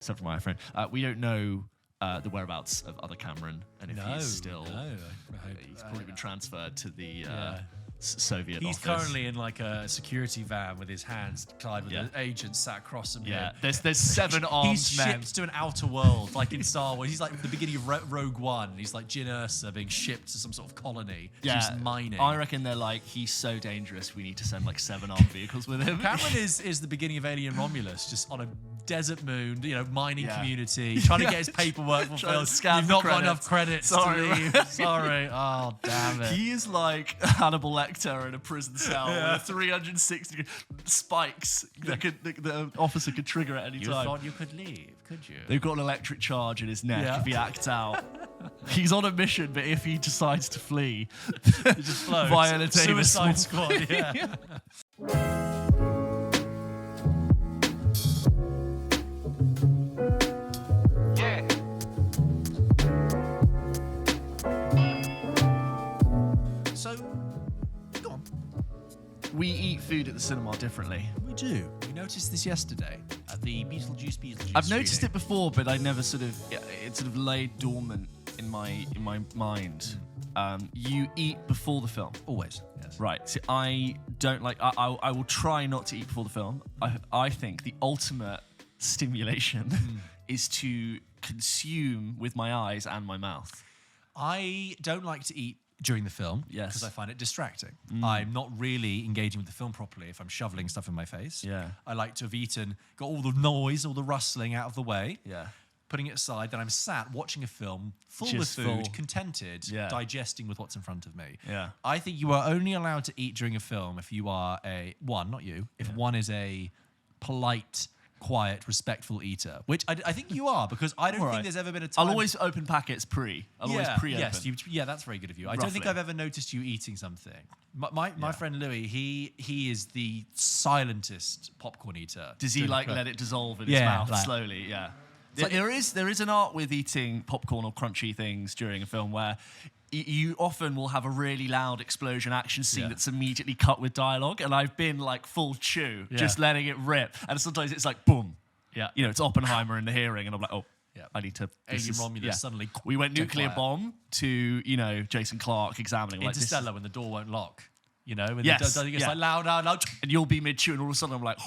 except for my friend. We don't know the whereabouts of other Cameron, and if he's still, he's probably been transferred to the Soviet He's office. currently in like a security van with his hands tied with an agent sat across him. Yeah, there's 7 armed He's men. shipped to an outer world, like in Star Wars. He's like at the beginning of Rogue One. He's like Jyn Erso being shipped to some sort of colony. He's mining. I reckon they're like, he's so dangerous, we need to send like 7 armed vehicles with him. Cameron is the beginning of Alien Romulus, just on a desert moon, mining community, trying to get his paperwork fulfilled. You've not got enough credits to leave. Sorry. Oh, damn it. He is like Hannibal Lecter in a prison cell with 360 spikes that the officer could trigger at any time. You thought you could leave, could you? They've got an electric charge in his neck if he acts out. He's on a mission, but if he decides to flee, he just floats. Viola Davis Suicide Squad, yeah. We eat food at the cinema differently. We do. We noticed this yesterday at the Beetlejuice Beetlejuice. I've noticed it before, but I never it sort of laid dormant in my mind. You eat before the film. Always. Yes. Right. See, I don't like. I will try not to eat before the film. I think the ultimate stimulation is to consume with my eyes and my mouth. I don't like to eat during the film because I find it distracting. I'm not really engaging with the film properly if I'm shoveling stuff in my face. Yeah. I like to have eaten, got all the noise, all the rustling out of the way. Yeah. Putting it aside, then I'm sat watching a film full Just with food, full. contented, digesting with what's in front of me. Yeah. I think you are only allowed to eat during a film if you are if one is a polite, quiet, respectful eater, which I think you are, because I don't think there's ever been a time... I'll always open packets pre. I'll always pre-open. Yes, that's very good of you. I don't think I've ever noticed you eating something. My friend Louis, he is the silentest popcorn eater. Does he let it dissolve in his mouth slowly? Yeah. There is an art with eating popcorn or crunchy things during a film where you often will have a really loud explosion action scene that's immediately cut with dialogue, and I've been like full chew, just letting it rip, and sometimes it's like boom, it's Oppenheimer in the hearing, and I'm like, I need to. Alien Romulus suddenly. We went nuclear bomb to Jason Clarke examining Interstellar like, when the door won't lock, when it's like loud, and you'll be mid chew, and all of a sudden I'm like.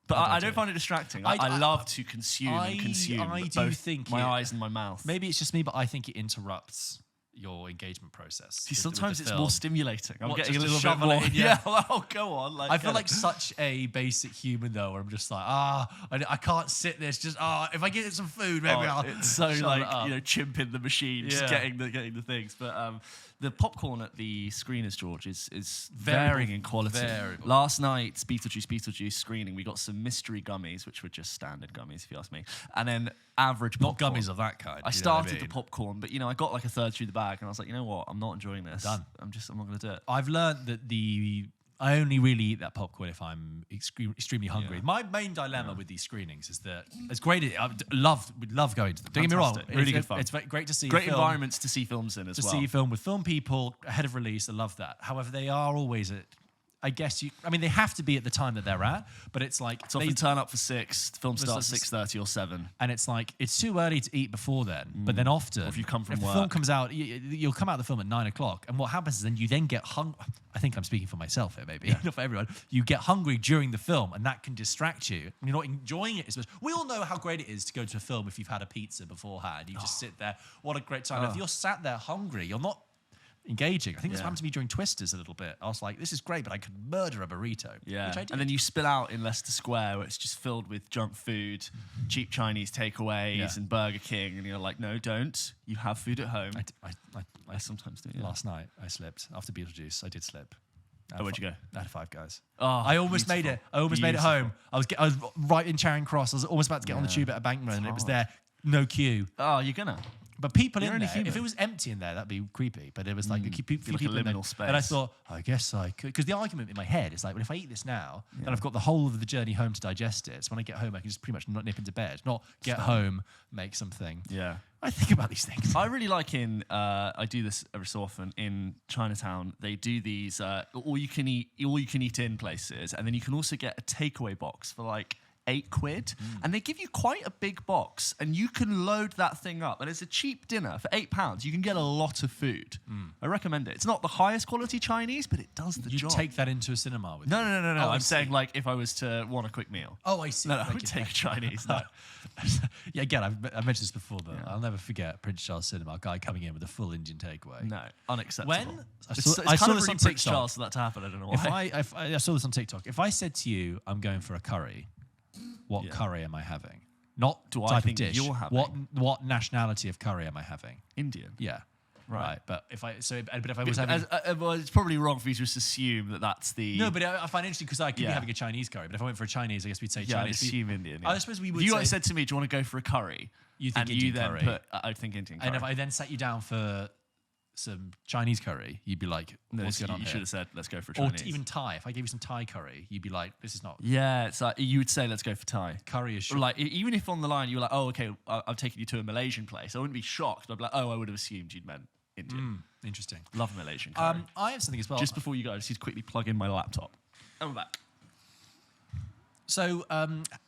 But I don't find it distracting. I love to consume and consume I both do think my eyes and my mouth. Maybe it's just me, but I think it interrupts your engagement process. See, sometimes it's more stimulating. I'm getting a just little shove bit more. it in, Go on. I feel like such a basic human though, where I'm just like, I can't sit this. Just if I get some food, maybe I'll. It's so like chimp in the machine, just getting the things. But the popcorn at the screeners, George, is varying in quality. Variable. Last night's Beetlejuice screening, we got some mystery gummies, which were just standard gummies, if you ask me, and then average popcorn. Not gummies of that kind. I started the popcorn, but I got like a third through the bag, and I was like, you know what? I'm not enjoying this. Done. I'm not going to do it. I've learned that I only really eat that popcorn if I'm extremely hungry. Yeah. My main dilemma with these screenings is that it's great. We'd love going to them. Don't get me wrong. Really good fun. It's great to see great environments to see films in as well. To see a film with film people ahead of release. I love that. However, they are always they have to be at the time that they're at, but it's like... It's often turn up for 6, the film starts 6:30 or 7. And it's like, it's too early to eat before then, but then often... Or if you come from work. the film comes out, you'll come out of the film at 9 o'clock, and what happens is then you then get hungry. I think I'm speaking for myself here, maybe, not for everyone. You get hungry during the film, and that can distract you. You're not enjoying it as much. We all know how great it is to go to a film if you've had a pizza beforehand. You just sit there. What a great time. If you're sat there hungry, you're not engaging. I think this happened to me during Twisters a little bit. I was like, this is great, but I could murder a burrito. Yeah. Which I did. And then you spill out in Leicester Square where it's just filled with junk food, cheap Chinese takeaways and Burger King. And you're like, no, don't. You have food at home. I sometimes do. Yeah. Last night I slipped. After Beetlejuice, I did slip. Where'd you go? I had 5 Guys. Oh, I almost made it. I almost made it home. I was right in Charing Cross. I was almost about to get on the tube at a Bankman, and it was there. No queue. Oh, you're gonna. But people in there, if it was empty in there, that'd be creepy. But it was like a few people in there. Space. And I thought, I guess I could. Because the argument in my head is like, well, if I eat this now, then I've got the whole of the journey home to digest it. So when I get home, I can just pretty much not nip into bed. Not get home, make something. Yeah. I think about these things. I really like I do this every so often, in Chinatown, they do these all you can eat in places. And then you can also get a takeaway box for like £8, and they give you quite a big box, and you can load that thing up, and it's a cheap dinner for £8. You can get a lot of food. I recommend it. It's not the highest quality Chinese, but it does the job. You take that into a cinema with you? No. I'm saying like if I was to want a quick meal. Oh, I see. No, I would take a Chinese. No. Yeah, again, I've mentioned this before, but I'll never forget Prince Charles Cinema, a guy coming in with a full Indian takeaway. No, unacceptable. When I saw this on Prince Charles for that to happen. I don't know why. If I saw this on TikTok. If I said to you, I'm going for a curry, what curry am I having? Not Do type I of think dish. you're having? What nationality of curry am I having? Indian. Yeah. Right. But if I was having... well, it's probably wrong for you to just assume that that's the... No, but I find it interesting because I could be having a Chinese curry, but if I went for a Chinese, I guess we'd say Yeah, Chinese. I'd assume Indian. I suppose we would If you say... said to me, do you want to go for a curry? You think and Indian you then curry. put... I'd think Indian curry. And if I then sat you down for some Chinese curry, you'd be like, what's going on you here? should have said, let's go for a Or Chinese. even Thai. If I gave you some Thai curry, you'd be like, this is not... Yeah, it's like, you would say, let's go for Thai. Curry is... Or like, even if on the line you were like, oh, okay, I've taken you to a Malaysian place, I wouldn't be shocked. I'd be like, oh, I would have assumed you'd meant Indian. Interesting. Love Malaysian curry. I have something as well. Just before you go, I just need to quickly plug in my laptop. And we're back. So,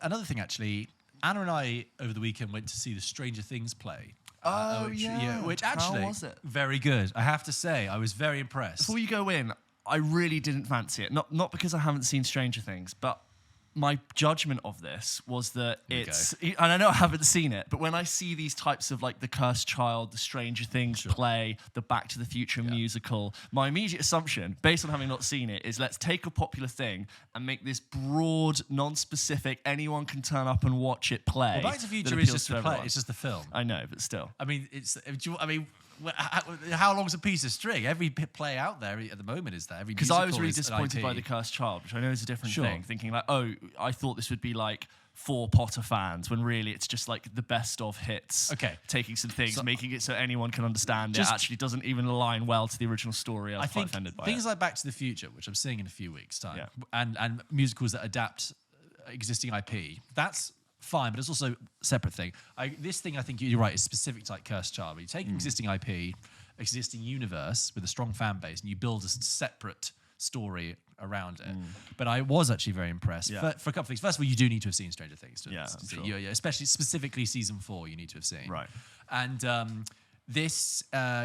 another thing, actually, Anna and I, over the weekend, went to see the Stranger Things play. Which actually... How was it? Very good. I have to say, I was very impressed. Before you go in, I really didn't fancy it. Not because I haven't seen Stranger Things, but my judgment of this was that it's... And I know I haven't seen it, but when I see these types of like the Cursed Child, the Stranger Things play, the Back to the Future musical, my immediate assumption, based on having not seen it, is let's take a popular thing and make this broad, non-specific, anyone can turn up and watch it play. Well, Back to the Future that is appeals just to the play. everyone. It's just the film. I know, but still. I mean, how long's a piece of string? Every play out there at the moment is there. Because I was really disappointed by The Cursed Child, which I know is a different Sure. thing. Thinking like, oh, I thought this would be like for Potter fans, when really it's just like the best of hits. Okay. Taking some things, So- making it so anyone can understand it. Just- Actually doesn't even align well to the original story. I was quite think offended by things it. like Back to the Future, which I'm seeing in a few weeks' time, Yeah. and musicals that adapt existing IP, that's fine, but it's also a separate thing. This thing, I think you're right, is specific to like Cursed Child. You take existing IP, existing universe with a strong fan base, and you build a separate story around it. But I was actually very impressed for a couple of things. First of all, you do need to have seen Stranger Things. To see. I'm sure. Especially specifically season 4, you need to have seen. Right. And this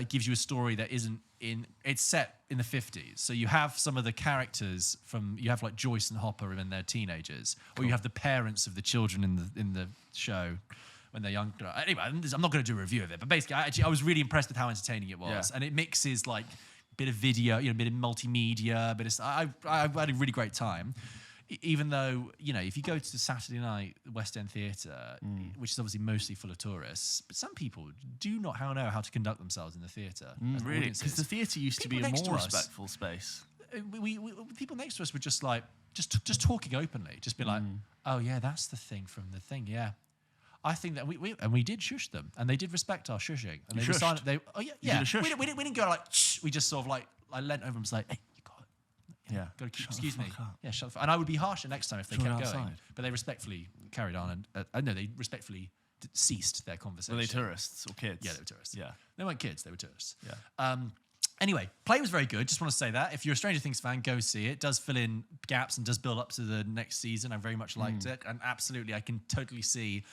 gives you a story that isn't in... It's set in the 50s. So you have some of the characters from... You have like Joyce and Hopper when they're teenagers. Or you have the parents of the children in the show when they're younger. Anyway, I'm not going to do a review of it. But basically, I was really impressed with how entertaining it was. Yeah. And it mixes like a bit of video, a bit of multimedia. I had a really great time. Even though, if you go to the Saturday night West End Theatre, which is obviously mostly full of tourists, but some people do not know how to conduct themselves in the theatre. Really? Because the theatre used to be a People next more to us- respectful space. we people next to us were just like, just talking openly, just be like, oh yeah, that's the thing from the thing, yeah. I think that we did shush them, and they did respect our shushing. And they were silent. They, oh yeah, You did a shush? We didn't go like, shh. We just sort of like, I leant over and was like, hey, you got it. Yeah. Got to keep, Shut the excuse me. fuck up. Yeah, shut the fuck. And I would be harsher next time if they Shut kept outside. going. But they respectfully carried on, and no, they respectfully ceased their conversation. Were they tourists or kids? Yeah, they were tourists. Yeah. They weren't kids, they were tourists. Yeah. Anyway, play was very good. Just want to say that. If you're a Stranger Things fan, go see it. It does fill in gaps and does build up to the next season. I very much liked it. And absolutely, I can totally see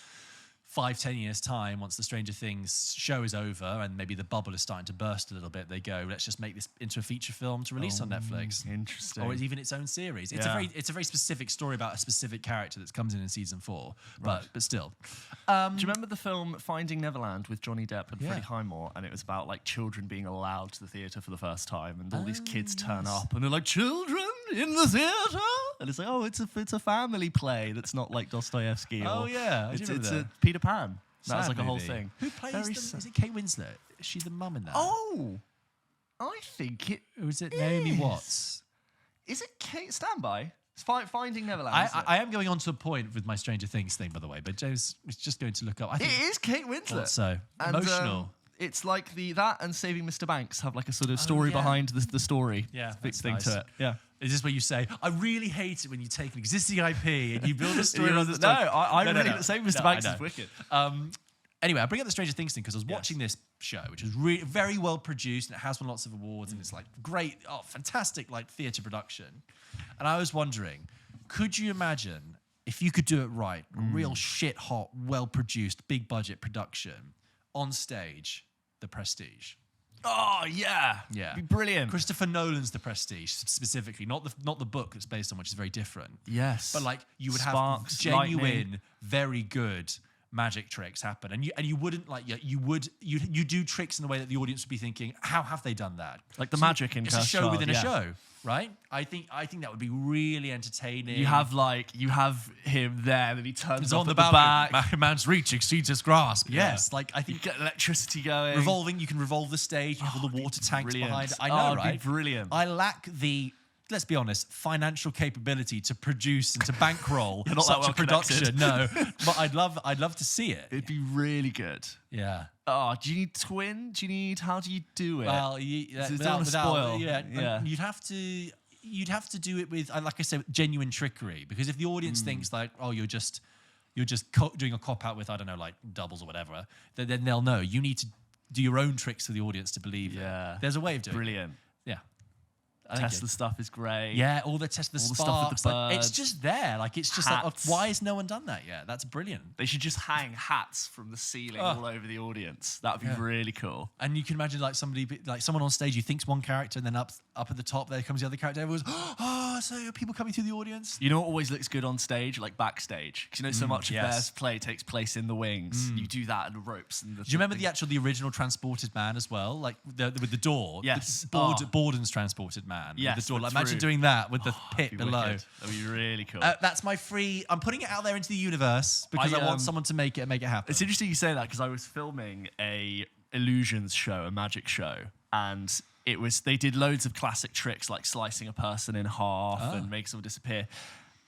5-10 years' time, once the Stranger Things show is over and maybe the bubble is starting to burst a little bit, they go, let's just make this into a feature film to release on Netflix. Interesting. Or even its own series. It's a very specific story about a specific character that comes in season 4. But still. Do you remember the film Finding Neverland with Johnny Depp and Freddie Highmore? And it was about like children being allowed to the theatre for the first time, and all these kids turn up and they're like, children in the theatre? And it's like, oh, it's a family play that's not like Dostoevsky. Oh, yeah. I do It's remember a that. Peter Pan. That was Sad like a whole movie. thing. Who plays Very them? sad. Is it Kate Winslet? Is she the mum in that? Oh, I think it Or is it Naomi is. Watts? Is it Kate Standby? It's Finding Neverland. I am going on to a point with my Stranger Things thing, by the way, but Joe's just going to look up. I think It is Kate Winslet. thought so. And, Emotional. It's like that and Saving Mr. Banks have like a sort of story yeah. behind the story. Yeah, big that's thing nice. to it. Yeah. Is this where you say, I really hate it when you take an existing IP and you build a story around the No, story? I really Saving Mr. Banks I know. is wicked. Anyway, I bring up the Stranger Things thing because I was watching this show, which is very well produced and it has won lots of awards and it's like great, fantastic like theatre production. And I was wondering, could you imagine if you could do it right, real shit hot, well produced, big budget production on stage, The Prestige. Oh yeah, Yeah, be brilliant. Christopher Nolan's The Prestige specifically, not the book it's based on, which is very different. Yes, but like you would Sparks, have genuine, lightning. very good magic tricks happen, and you wouldn't like you do tricks in a way that the audience would be thinking, how have they done that? Like the magic in it's a Cursed show Child, within a yeah. show, right? I think that would be really entertaining. You have him there, and then he turns It's off on the at the back. back. Man's reach exceeds his grasp. Yes, like I You think get electricity going. revolving. You can revolve the stage. You have all the water tanks brilliant. behind it. I Oh, know, it'd be right? brilliant. I lack the, let's be honest, financial capability to produce and to bankroll You're not that such well a production. connected. No, but I'd love to see it. It'd be really good. Yeah. Oh, do you need twin? How do you do it? Well, don't wanna spoil. Yeah, Yeah. and you'd have to do it with, like I said, genuine trickery. Because if the audience thinks like, oh, you're just doing a cop out with, I don't know, like doubles or whatever, then they'll know you need to do your own tricks for the audience to believe Yeah. it. There's a way of doing Brilliant. it. Yeah. I think Tesla stuff is great. Yeah, all the Tesla All the sparks. stuff with the like, it's birds. just there. Like it's just Hats. like, why has no one done that yet? That's brilliant. They should just hang hats from the ceiling Oh. all over the audience. That would be really cool. And you can imagine like someone on stage who thinks one character, and then up at the top there comes the other character. Everyone's, oh, so are people coming through the audience? You know what always looks good on stage? Like backstage. Because you know so much of yes. their play takes place in the wings. You do that and the ropes. And Do you remember the original Transported Man as well? Like with the door? Yes. Borden's Transported Man. Yes, With the door. Like, that's imagine true. doing that with the That'd pit be below. wicked. That'd be really cool. That's my free. I'm putting it out there into the universe because I want someone to make it happen. It's interesting you say that because I was filming a illusions show, a magic show, and they did loads of classic tricks like slicing a person in half and make someone disappear.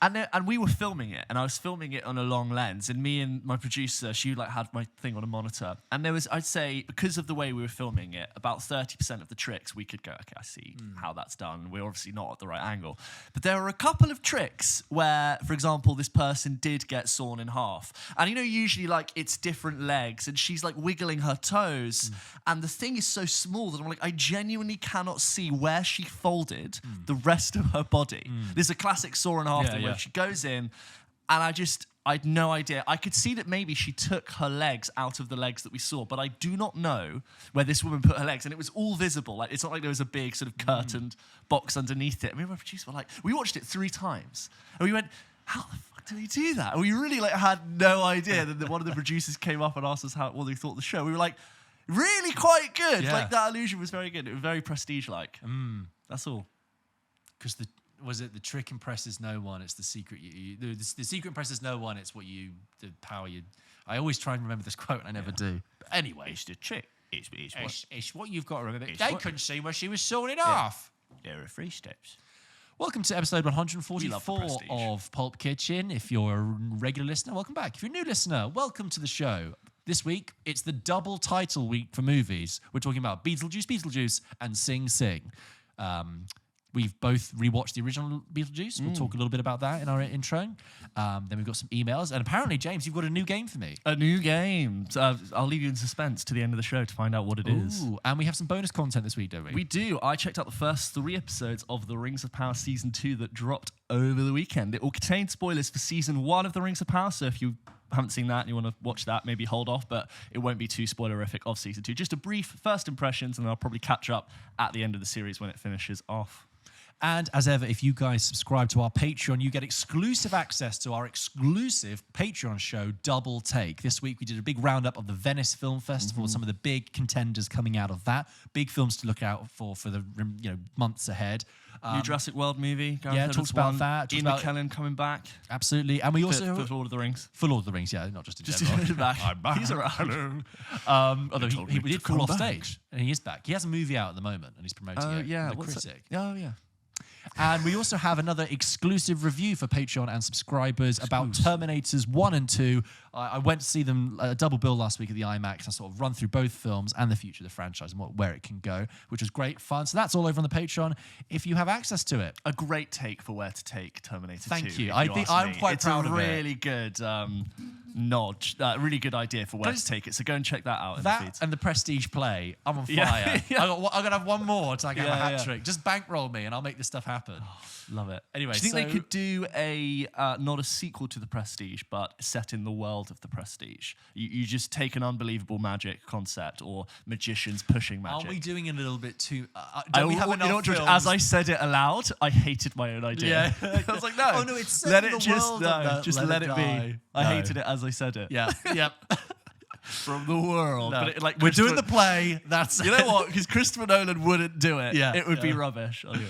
And we were filming it, and I was filming it on a long lens, and me and my producer, she had my thing on a monitor, and there was, I'd say, because of the way we were filming it, about 30% of the tricks we could go, okay, I see how that's done. We're obviously not at the right angle. But there were a couple of tricks where, for example, this person did get sawn in half. And usually it's different legs, and she's wiggling her toes, and the thing is so small that I'm I genuinely cannot see where she folded the rest of her body. There's a classic saw in half thing where she goes in, and I had no idea. I could see that maybe she took her legs out of the legs that we saw, but I do not know where this woman put her legs, and it was all visible. It's not like there was a big sort of curtained box underneath it. I mean, my producer were we watched it 3 times, and we went, how the fuck did he do that? And we really had no idea. Then one of the producers came up and asked us what they thought of the show. We were really quite good. Yeah. That illusion was very good. It was very prestige-like. That's all. Because the trick impresses no one. It's the secret. The secret impresses no one. It's the power you. I always try and remember this quote, and I never do. But anyway, It's the trick. it's what you've got to remember. It's They what- couldn't see where she was sawn it off. There are 3 steps. Welcome to episode We 144 love the prestige. of Pulp Kitchen. If you're a regular listener, welcome back. If you're a new listener, welcome to the show. This week, it's the double title week for movies. We're talking about Beetlejuice, and Sing Sing. We've both rewatched the original Beetlejuice. We'll talk a little bit about that in our intro. Then we've got some emails. And apparently, James, you've got a new game for me. A new game. I'll leave you in suspense to the end of the show to find out what it is. Ooh, and we have some bonus content this week, don't we? We do. I checked out the first 3 episodes of The Rings of Power Season 2 that dropped over the weekend. It will contain spoilers for Season 1 of The Rings of Power, so if you haven't seen that and you want to watch that, maybe hold off, but it won't be too spoilerific of Season 2. Just a brief first impressions, and I'll probably catch up at the end of the series when it finishes off. And as ever, if you guys subscribe to our Patreon, you get exclusive access to our exclusive Patreon show, Double Take. This week, we did a big roundup of the Venice Film Festival, some of the big contenders coming out of that. Big films to look out for the months ahead. New Jurassic World movie. Talked about that. Ian McKellen coming back. Absolutely. And we also... For Lord of the Rings. For Lord of the Rings, yeah, not just in Just general. back. I'm back. He's around. Hello. Although he did fall off stage, and he is back. He has a movie out at the moment, and he's promoting it. Yeah. The What's Critic. it? Oh, yeah. And we also have another exclusive review for Patreon and subscribers about Terminators 1 and 2. I went to see them a double bill last week at the IMAX and sort of run through both films and the future of the franchise and where it can go, which was great fun. So that's all over on the Patreon if you have access to it. A great take for where to take Terminator 2. Thank you. if I think ask I'm me. quite proud of it. It's a really good nod. Really good idea for where to take it. So go and check that out. In the feed. And the Prestige play. I'm on fire. Yeah. I'm going to have one more to have a hat trick. Just bankroll me and I'll make this stuff happen. Love it. Anyway, do you think they could do not a sequel to The Prestige, but set in the world of The Prestige? You just take an unbelievable magic concept or magicians pushing magic. Aren't we doing it a little bit too... we have enough films? As I said it aloud, I hated my own idea. Yeah. I was like, no. Oh, no, it's set in the world of that. Just let it die. be. I hated it as I said it. Yeah. Yep. From the world. No. But we're doing the play. That's you know what? Because Christopher Nolan wouldn't do it. Yeah, it would be rubbish. Anyway.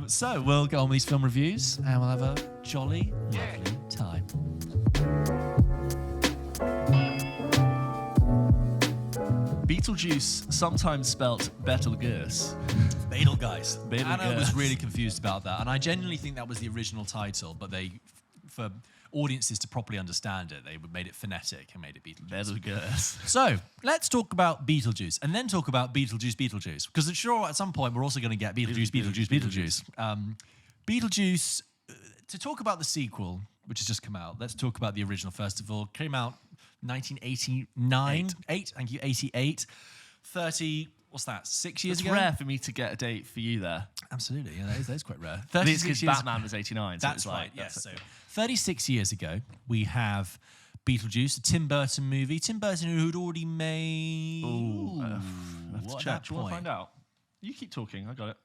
So we'll go on with these film reviews and we'll have a jolly, lovely time. Beetlejuice, sometimes spelt Betelgeuse. Betelgeuse. Betelgeuse. I was really confused about that, and I genuinely think that was the original title, but for audiences to properly understand it, they made it phonetic and made it Beetlejuice. Betelgeuse. So let's talk about Beetlejuice, and then talk about Beetlejuice Beetlejuice, because I'm sure at some point we're also going to get Beetlejuice. Beetlejuice. To talk about the sequel, which has just come out, let's talk about the original first of all. Came out 1989. 88. 30, what's that, 6 years ago? It's rare for me to get a date for you there. Absolutely, yeah, that is quite rare. I think it's because Batman was 89. So That's right, yes. So 36 years ago, we have Beetlejuice, a Tim Burton movie. Tim Burton, who'd already made... Let's check. Do you want to find out? You keep talking, I got it.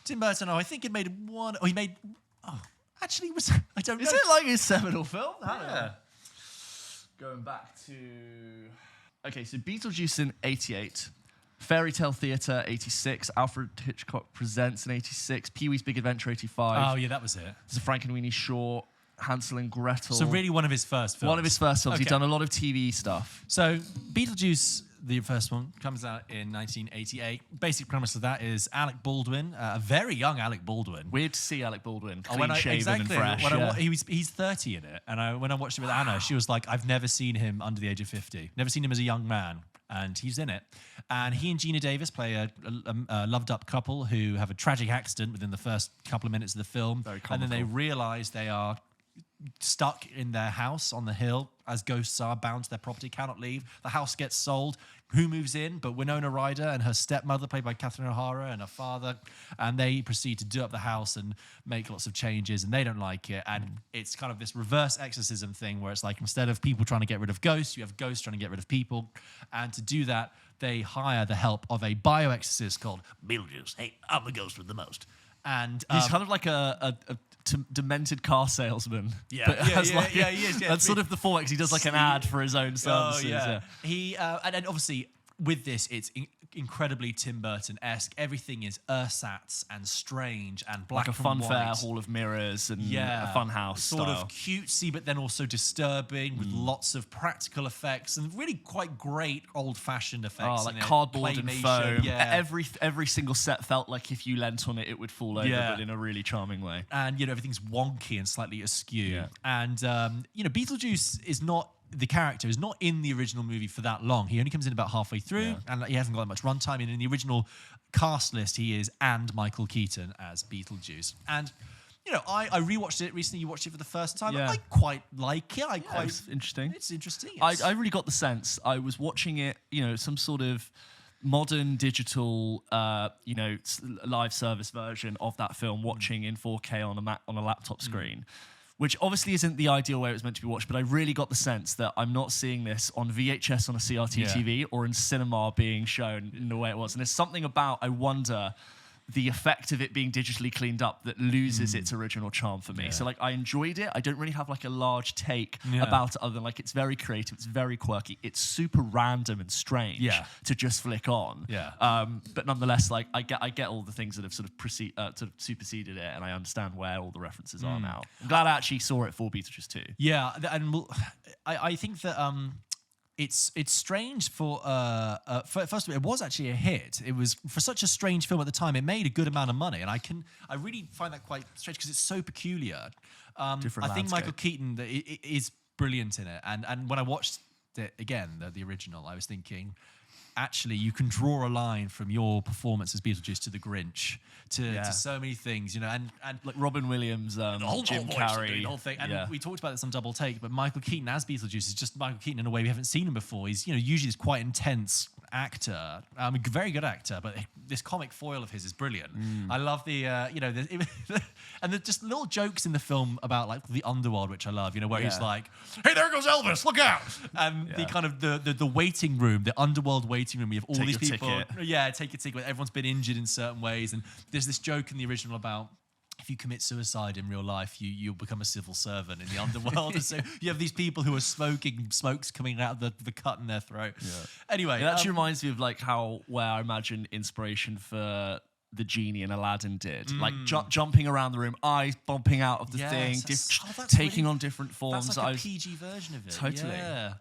Tim Burton, I think he made one... Oh, he made... Oh, actually, I don't know. Is it like his seminal film? Yeah. Going back to... Okay, so Beetlejuice in 88. Fairy Tale Theatre, 86. Alfred Hitchcock Presents in 86. Pee-wee's Big Adventure, 85. Oh, yeah, that was it. There's a Frankenweenie short. Hansel and Gretel. So really one of his first films. One of his first films. Okay. He's done a lot of TV stuff. So Beetlejuice, the first one, comes out in 1988. Basic premise of that is Alec Baldwin, a very young Alec Baldwin. Weird to see Alec Baldwin, clean-shaven and fresh. He's 30 in it. And when I watched it with Anna, she was like, I've never seen him under the age of 50. Never seen him as a young man. And he's in it. And he and Gina Davis play a loved-up couple who have a tragic accident within the first couple of minutes of the film. Very comical. And then they realise they are stuck in their house on the hill, as ghosts are bound to their property, cannot leave. The house gets sold. Who moves in? But Winona Ryder and her stepmother, played by Catherine O'Hara, and her father. And they proceed to do up the house and make lots of changes, and they don't like it. And it's kind of this reverse exorcism thing where it's like, instead of people trying to get rid of ghosts, you have ghosts trying to get rid of people. And to do that, they hire the help of a bioexorcist called Beetlejuice. Hey, I'm the ghost with the most. And he's kind of like a demented car salesman. Yeah, he is. That's sort of the format, because he does like an ad for his own services. Oh, yeah. He and obviously with this, it's incredibly Tim Burton-esque. Everything is ersatz and strange and black like a and fun white. fair, hall of mirrors, and a fun house sort style. of cutesy, but then also disturbing, with lots of practical effects and really quite great old-fashioned effects. Like cardboard and foam. Yeah. Every single set felt like if you leant on it, it would fall over, but in a really charming way. And everything's wonky and slightly askew. Yeah. And Beetlejuice is not. The character is not in the original movie for that long. He only comes in about halfway through, and he hasn't got that much runtime. And in the original cast list, he is and Michael Keaton as Beetlejuice. And I rewatched it recently. You watched it for the first time. Yeah. I quite like it. It's interesting. It's interesting. I really got the sense. I was watching it, some sort of modern digital, live service version of that film, watching in 4K on a laptop screen. Which obviously isn't the ideal way it was meant to be watched, but I really got the sense that I'm not seeing this on VHS on a CRT TV or in cinema being shown in the way it was. And there's something about, I wonder, the effect of it being digitally cleaned up that loses its original charm for me. So I enjoyed it. I don't really have like a large take about it, other than it's very creative, it's very quirky, it's super random and strange to just flick on. But nonetheless, I get all the things that have sort of superseded it, and I understand where all the references are now. I'm glad I actually saw it for Beetlejuice 2. Yeah, and I think that it's strange for first of all, it was actually a hit. It was, for such a strange film at the time, it made a good amount of money, and I really find that quite strange because it's so peculiar. Different I think landscape. Michael Keaton is brilliant in it, and when I watched it again, the original, I was thinking, actually you can draw a line from your performance as Beetlejuice to the Grinch to so many things, and like Robin Williams, Jim Carrey, the whole thing. And we talked about this on Double Take, but Michael Keaton as Beetlejuice is just Michael Keaton in a way we haven't seen him before. He's usually this quite intense actor, a very good actor, but this comic foil of his is brilliant. I love the and the just little jokes in the film about like the underworld, which I love. Where he's like, "Hey, there goes Elvis! Look out!" And the kind of the waiting room, the underworld waiting room. We have all these people. Take a ticket. Everyone's been injured in certain ways, and there's this joke in the original about, if you commit suicide in real life, you'll become a civil servant in the underworld. And so you have these people who are smoking, smokes coming out of the cut in their throat. Yeah. Anyway. It actually reminds me of like where I imagine inspiration for the genie in Aladdin did. Like jumping around the room, eyes bumping out of the thing, taking on different forms. That's like a PG version of it. Totally. Yeah.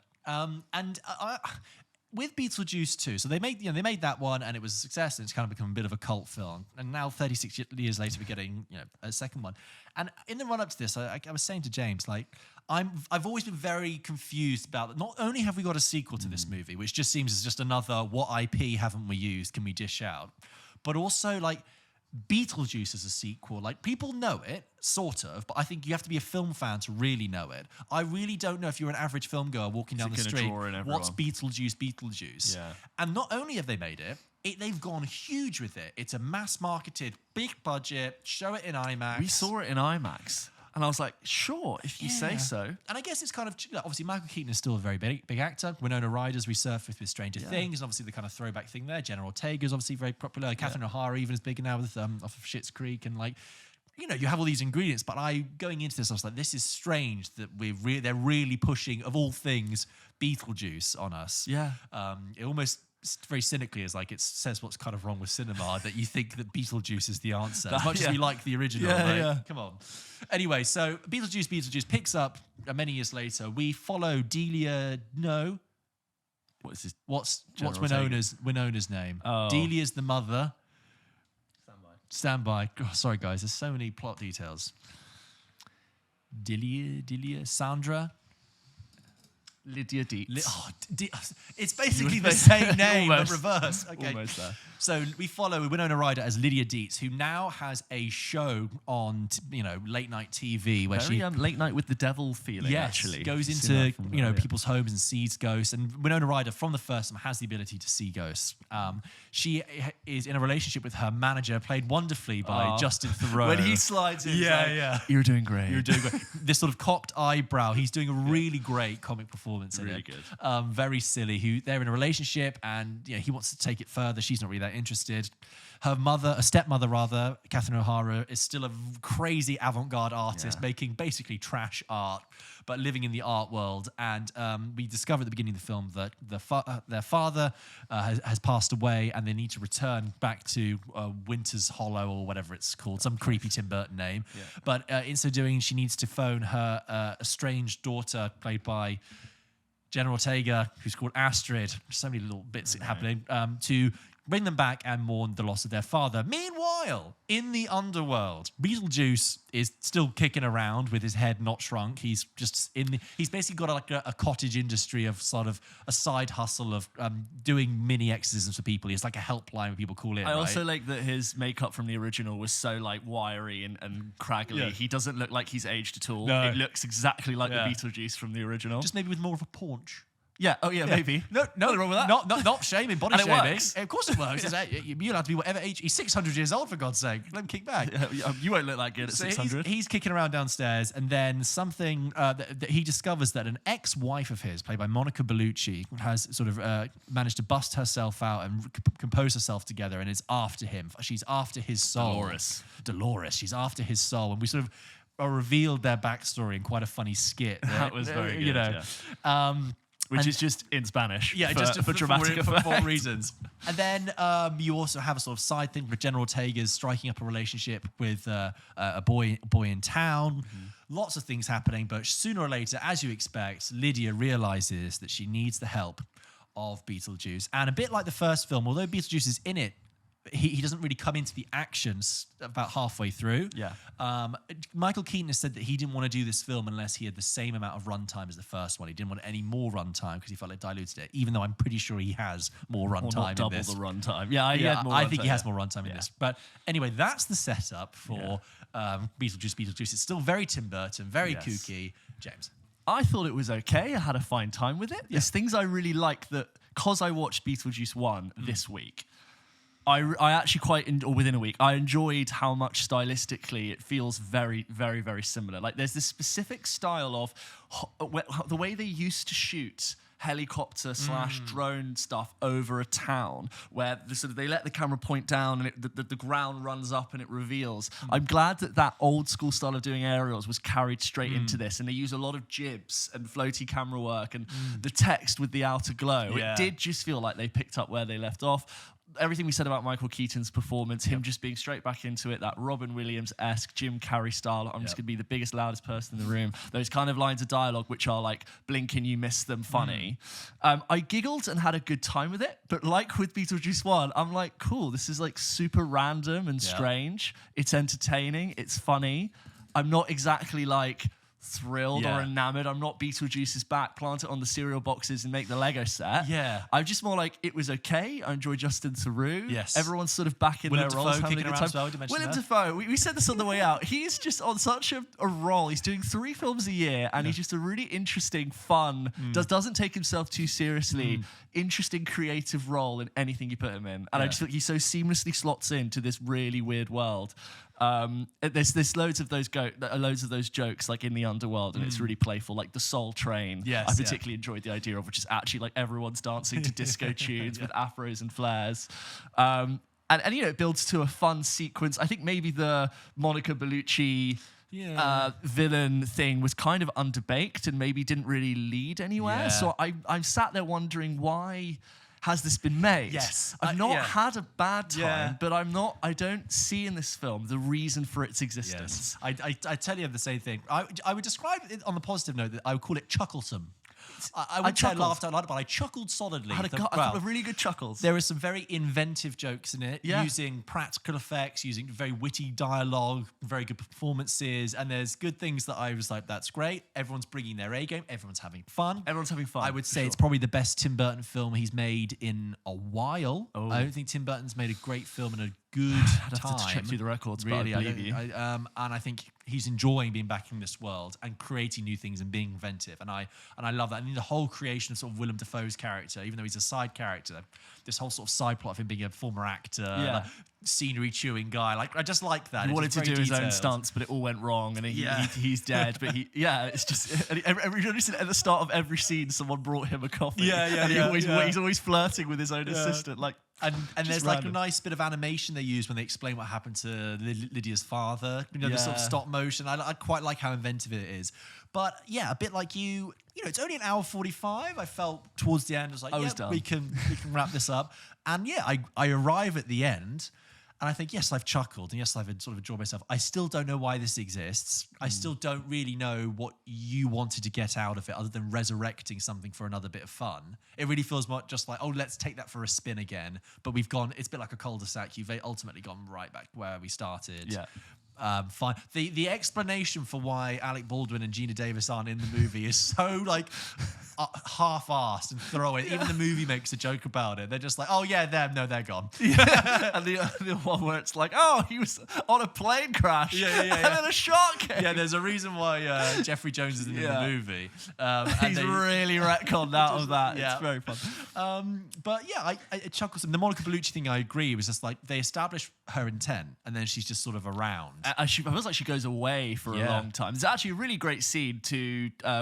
With Beetlejuice 2, so they made that one and it was a success and it's kind of become a bit of a cult film. And now 36 years later, we're getting a second one. And in the run up to this, I was saying to James, like, I've always been very confused about that. Not only have we got a sequel to this movie, which just seems as just another what IP haven't we used? Can we dish out? But also like Beetlejuice as a sequel, like people know it, sort of, but I think you have to be a film fan to really know it. I really don't know if you're an average film goer walking down the street, what's Beetlejuice? Yeah. And not only have they made it, they've gone huge with it. It's a mass-marketed, big budget, show it in IMAX. We saw it in IMAX. And I was like, sure, if you say so. And I guess it's kind of, obviously Michael Keaton is still a very big actor. Winona Ryder's resurfaced with Stranger Things, obviously the kind of throwback thing there. General Ortega's obviously very popular. Catherine O'Hara even is bigger now with off of Schitt's Creek. And like, you have all these ingredients. But going into this, I was like, this is strange that they're really pushing, of all things, Beetlejuice on us. Yeah. It almost very cynically is like it says what's kind of wrong with cinema, that you think that Beetlejuice is the answer as much as we like the original. Come on. Anyway, so Beetlejuice picks up many years later. We follow Delia. No, what's Winona's name? Delia's the mother. Stand by. Oh, sorry guys, there's so many plot details. Delia, Sandra. Lydia Dietz. It's basically the same name, but reverse. Okay. Almost there. So we follow Winona Ryder as Lydia Dietz, who now has a show on, late night TV where she late night with the devil feeling. Actually goes into people's homes and sees ghosts. And Winona Ryder, from the first time, has the ability to see ghosts. She is in a relationship with her manager, played wonderfully by Justin Theroux. When he slides in, you're doing great. You're doing great. This sort of cocked eyebrow. He's doing a really great comic performance. Really good. Very silly. They're in a relationship and he wants to take it further. She's not really that interested. Her mother, a stepmother rather, Catherine O'Hara, is still a crazy avant-garde artist making basically trash art, but living in the art world. And we discover at the beginning of the film that their father has passed away and they need to return back to Winter's Hollow or whatever it's called, some creepy Tim Burton name. Yeah. But in so doing, she needs to phone her estranged daughter, played by General Ortega, who's called Astrid. So many little bits happening, to bring them back and mourn the loss of their father. Meanwhile, in the underworld, Beetlejuice is still kicking around with his head not shrunk. He's just he's basically got like a cottage industry of sort of a side hustle of doing mini exorcisms for people. He's like a helpline where people call in. I also like that his makeup from the original was so like wiry and craggly. Yeah. He doesn't look like he's aged at all. No. It looks exactly like the Beetlejuice from the original. Just maybe with more of a paunch. Yeah. Oh, yeah. Maybe. No, nothing wrong with that. Not shaming, body shaming. Works. Of course it works. You're allowed to be whatever age. He's 600 years old, for God's sake. Let him kick back. You won't look that good at 600. He's kicking around downstairs, and then something that he discovers that an ex-wife of his, played by Monica Bellucci, has sort of managed to bust herself out and compose herself together, and is after him. She's after his soul. Dolores. She's after his soul, and we sort of revealed their backstory in quite a funny skit. That was very good. Which is just in Spanish. Yeah, just for dramatic effect. For 4 reasons. And then you also have a sort of side thing where General Ortega's striking up a relationship with a boy in town. Mm-hmm. Lots of things happening, but sooner or later, as you expect, Lydia realizes that she needs the help of Beetlejuice. And a bit like the first film, although Beetlejuice is in it he doesn't really come into the actions about halfway through. Yeah. Michael Keaton has said that he didn't want to do this film unless he had the same amount of runtime as the first one. He didn't want any more runtime because he felt it diluted it, even though I'm pretty sure he has more runtime in double this. the runtime. Yeah, I think he has more runtime in this. But anyway, that's the setup for Beetlejuice. It's still very Tim Burton, very kooky. James. I thought it was okay. I had a fine time with it. There's things I really like that, because I watched Beetlejuice 1 this week, I actually or within a week, I enjoyed how much stylistically it feels very, very, very similar. Like there's this specific style of the way they used to shoot helicopter / drone stuff over a town, where they let the camera point down and the ground runs up and it reveals. I'm glad that old school style of doing aerials was carried straight into this, and they use a lot of jibs and floaty camera work and the text with the outer glow. It did just feel like they picked up where they left off. Everything we said about Michael Keaton's performance, him just being straight back into it, that Robin Williams-esque Jim Carrey style, I'm just going to be the biggest, loudest person in the room. Those kind of lines of dialogue which are like, blink and you miss them, funny. I giggled and had a good time with it, but like with Beetlejuice 1, I'm like, cool, this is like super random and strange. It's entertaining, it's funny. I'm not exactly like thrilled or enamored. I'm not Beetlejuice is back, plant it on the cereal boxes and make the Lego set. I'm just more like, it was okay. I enjoy Justin Theroux. Everyone's sort of back in their roles, having a good time. Willem Dafoe, we said this on the way out. He's just on such a role. He's doing 3 films a year, and he's just a really interesting, fun, doesn't take himself too seriously, interesting, creative role in anything you put him in. And I just think he so seamlessly slots into this really weird world. There's loads of those jokes like in the underworld, and it's really playful, like the Soul Train. I particularly enjoyed the idea of, which is actually like everyone's dancing to disco tunes with afros and flares. And it builds to a fun sequence. I think maybe the Monica Bellucci villain thing was kind of underbaked and maybe didn't really lead anywhere. So I'm sat there wondering, why has this been made? I've not had a bad time, but I don't see in this film the reason for its existence. I tell you the same thing. I would describe it on the positive note that I would call it chucklesome. I wouldn't say I laughed out loud, but I chuckled solidly. I had a really good chuckles. There are some very inventive jokes in it, using practical effects, using very witty dialogue, very good performances, and there's good things that I was like, that's great. Everyone's bringing their A game. Everyone's having fun. I would say it's probably the best Tim Burton film he's made in a while. I don't think Tim Burton's made a great film in a good I'd time. have to check through the records, really, but I believe you. And I think he's enjoying being back in this world and creating new things and being inventive, and I love that. And the whole creation of sort of Willem Dafoe's character, even though he's a side character, this whole sort of side plot of him being a former actor, like, scenery chewing guy, like I just like that. He wanted to do his own stunts, but it all went wrong, and he's dead. But it's just at the start of every scene, someone brought him a coffee. He's always flirting with his own assistant, like. And there's like a nice bit of animation they use when they explain what happened to Lydia's father. The sort of stop motion. I quite like how inventive it is. But yeah, a bit like you know, it's only an hour 45. I felt towards the end, I was like, done. we can wrap this up. And I arrive at the end, and I think, yes, I've chuckled, and yes, I've sort of enjoyed myself. I still don't know why this exists. I still don't really know what you wanted to get out of it, other than resurrecting something for another bit of fun. It really feels more just like, oh, let's take that for a spin again. But it's a bit like a cul-de-sac. You've ultimately gone right back where we started. Yeah. Fine. The explanation for why Alec Baldwin and Gina Davis aren't in the movie is so like half-assed and throwaway. Even the movie makes a joke about it. They're just like, oh yeah, them. No, they're gone. And the one where it's like, oh, he was on a plane crash. And then a shark came. Yeah, there's a reason why Jeffrey Jones isn't in the movie. He's really retconned out of that. It's very fun. But yeah, I chuckle some. The Monica Bellucci thing, I agree. It was just like they establish her intent, and then she's just sort of around. I feels like she goes away for a long time. It's actually a really great scene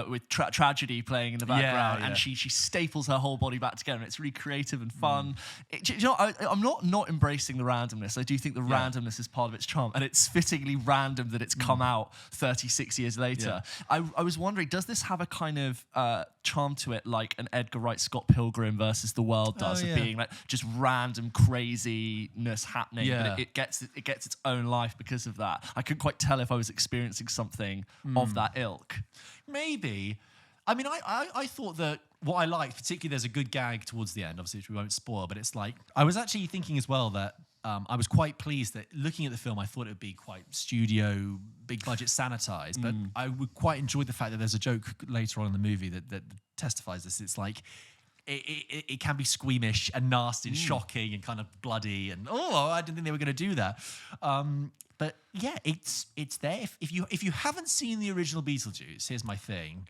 with tragedy playing in the background, and she staples her whole body back together. And it's really creative and fun. I'm not embracing the randomness. I do think the randomness is part of its charm, and it's fittingly random that it's come out 36 years later. I was wondering, does this have a kind of charm to it, like an Edgar Wright Scott Pilgrim versus The World does, of being like just random craziness happening, but it gets its own life because of that. I couldn't quite tell if I was experiencing something of that ilk. Maybe. I mean, I thought that what I liked, particularly there's a good gag towards the end, obviously, which we won't spoil, but it's like, I was actually thinking as well that I was quite pleased that looking at the film, I thought it would be quite studio, big budget, sanitized. But I would quite enjoy the fact that there's a joke later on in the movie that testifies this. It's like it can be squeamish and nasty and shocking and kind of bloody and I didn't think they were going to do that. But yeah, it's there. If you haven't seen the original Beetlejuice, here's my thing.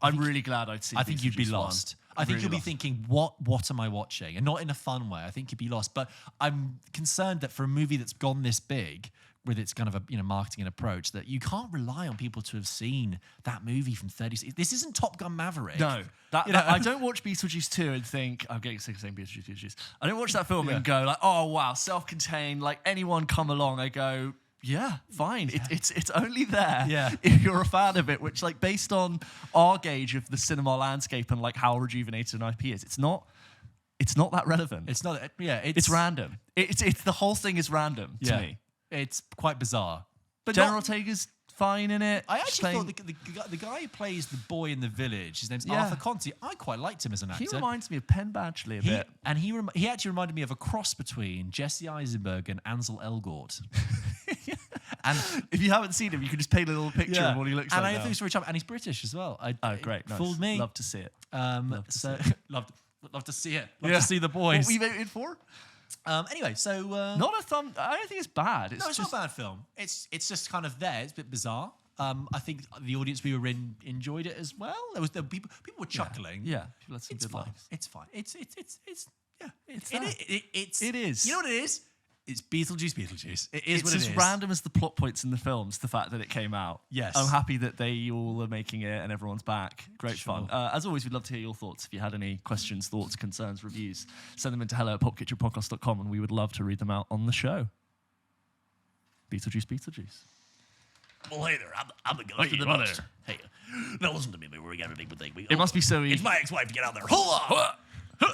I'm really glad I'd seen. I think you'd be Beetlejuice lost. 1. I think Really you'll be lost. thinking, what am I watching? And not in a fun way. I think you'd be lost. But I'm concerned that for a movie that's gone this big, with its kind of a marketing and approach, that you can't rely on people to have seen that movie from 30. This isn't Top Gun Maverick. No, I don't watch Beetlejuice 2 and think I'm getting sick of saying Beetlejuice. I don't watch that film and go like, oh wow, self-contained. Like anyone come along, I go, yeah, fine. It's only there if you're a fan of it. Which, like, based on our gauge of the cinema landscape and like how rejuvenated an IP is, it's not that relevant. It's not. Yeah, it's random. It's the whole thing is random to me. It's quite bizarre. But General Ortega's fine in it. I actually thought the guy who plays the boy in the village, his name's Arthur Conti. I quite liked him as an actor. He reminds me of Penn Badgley a bit. And he actually reminded me of a cross between Jesse Eisenberg and Ansel Elgort. And if you haven't seen him, you can just paint a little picture of what he looks like. And I think he's very charming. And he's British as well. Great. Nice. Fooled me. Love to see it. Love to see it. Love to see it. Love to see the boys. What we voted for? Anyway, so not a thumb. I don't think it's bad. It's not a bad film. It's just kind of there. It's a bit bizarre. I think the audience we were in enjoyed it as well. There were people were chuckling. Yeah, people had some it's good fine. laughs. It's fine. It is. You know what it is? It's Beetlejuice Beetlejuice. It is what it is. It's as random as the plot points in the films, the fact that it came out. Yes. I'm happy that they all are making it and everyone's back. Great fun. As always, we'd love to hear your thoughts. If you had any questions, thoughts, concerns, reviews, send them into hello@popkitchenpodcast.com and we would love to read them out on the show. Beetlejuice Beetlejuice. Well, hey there, I'm the ghost of the dumpster. Hey, now listen to me, we got a big thing. It must be so easy. It's my ex-wife, get out there. Hold on!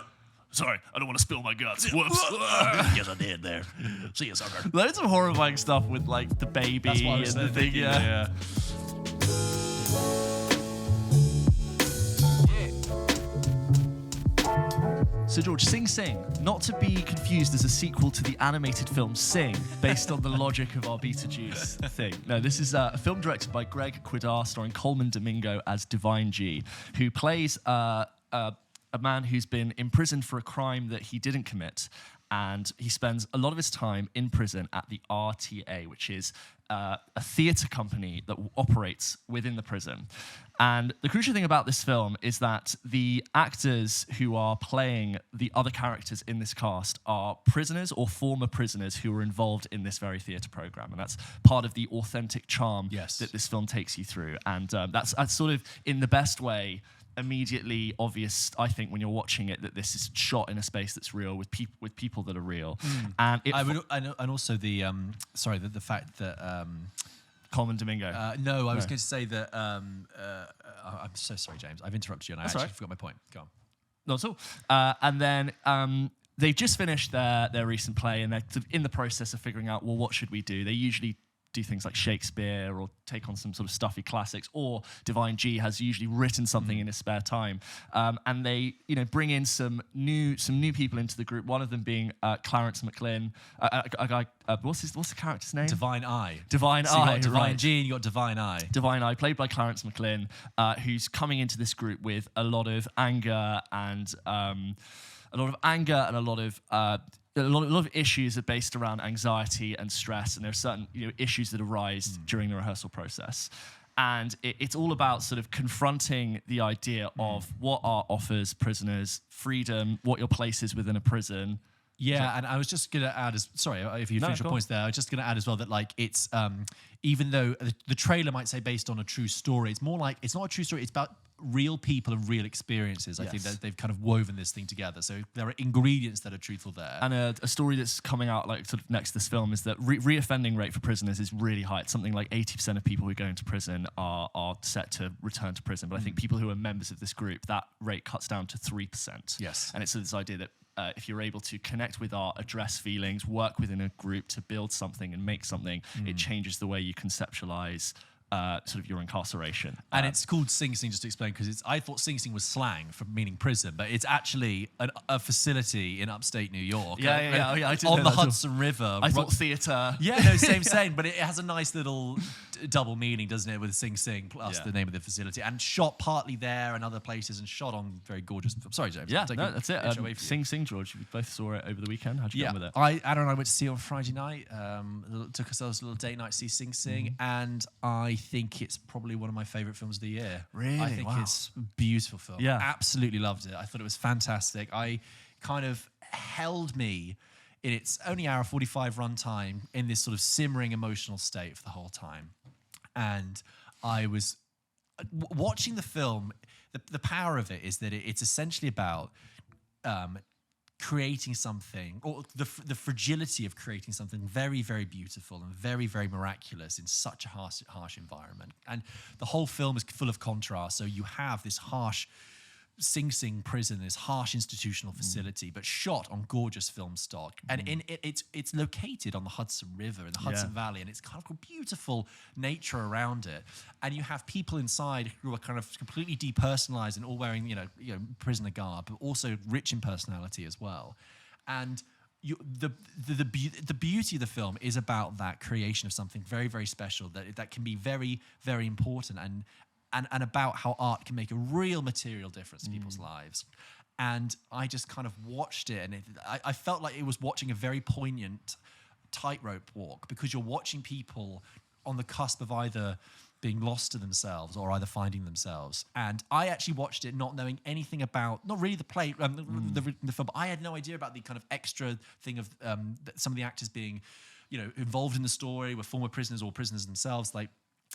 Sorry, I don't want to spill my guts. Whoops. Yes, I did there. See you, sucker. Loads of horrifying stuff with like the baby and the thing. Yeah. So George, Sing Sing, not to be confused as a sequel to the animated film Sing, based on the logic of our Beetlejuice thing. No, this is a film directed by Greg Quidar, starring Coleman Domingo as Divine G, who plays a man who's been imprisoned for a crime that he didn't commit. And he spends a lot of his time in prison at the RTA, which is a theatre company that operates within the prison. And the crucial thing about this film is that the actors who are playing the other characters in this cast are prisoners or former prisoners who were involved in this very theatre programme. And that's part of the authentic charm that this film takes you through. And that's sort of, in the best way, immediately obvious, I think, when you're watching it, that this is shot in a space that's real with people that are real. And also the fact that Coleman Domingo. I was going to say that I'm so sorry, James. I've interrupted you, and I actually forgot my point. Go on. Not at all. And then they've just finished their recent play, and they're sort of in the process of figuring out, well, what should we do? They usually do things like Shakespeare or take on some sort of stuffy classics, or Divine G has usually written something in his spare time, and they bring in some new people into the group. One of them being Clarence McLean, a guy. What's the character's name? Divine Eye. Divine so you Eye. got Divine right. G and you got Divine Eye. Divine Eye, played by Clarence McLean, who's coming into this group with a lot of anger and a lot of issues are based around anxiety and stress, and there are certain issues that arise during the rehearsal process. And it's all about sort of confronting the idea of what art offers prisoners, freedom, what your place is within a prison. Yeah, and I was just going to add, if you finish your points there, I was just going to add as well that like it's, even though the trailer might say based on a true story, it's more like, it's not a true story, it's about real people and real experiences. I think that they've kind of woven this thing together. So there are ingredients that are truthful there. And a story that's coming out like sort of next to this film is that reoffending rate for prisoners is really high. It's something like 80% of people who go into prison are set to return to prison. But I think people who are members of this group, that rate cuts down to 3%. Yes. And it's this idea that if you're able to connect with art, address feelings, work within a group to build something and make something, it changes the way you conceptualize sort of your incarceration. And it's called Sing Sing, just to explain, because I thought Sing Sing was slang for meaning prison, but it's actually a facility in upstate New York. Yeah. I didn't on know the that. Hudson River. I thought theatre. Yeah, no, same, but it has a nice little double meaning, doesn't it, with Sing Sing plus the name of the facility, and shot partly there and other places, and shot on very gorgeous. I'm sorry, James. Yeah, no, that's it. Sing Sing, George. We both saw it over the weekend. How'd you get on with it? Adam and I went to see it on Friday night. Took ourselves a little date night to see Sing Sing, and I think it's probably one of my favourite films of the year. Really? I think it's a beautiful film. Yeah. Absolutely loved it. I thought it was fantastic. I kind of held me in its only hour 45 run time in this sort of simmering emotional state for the whole time. And I was watching the film. The power of it is that it's essentially about creating something, or the fragility of creating something very, very beautiful and very, very miraculous in such a harsh environment. And the whole film is full of contrast. So you have this harsh Sing Sing prison, this harsh institutional facility, but shot on gorgeous film stock. And it's located on the Hudson River in the Hudson Valley, and it's kind of beautiful nature around it. And you have people inside who are kind of completely depersonalized and all wearing, you know, prisoner garb, but also rich in personality as well. And the beauty of the film is about that creation of something very, very special that can be very, very important and about how art can make a real material difference in people's lives. And I just kind of watched it, and I felt like it was watching a very poignant tightrope walk, because you're watching people on the cusp of either being lost to themselves or either finding themselves. And I actually watched it not knowing anything about, not really the play, the film, but I had no idea about the kind of extra thing of some of the actors being, involved in the story, were former prisoners or prisoners themselves. Like,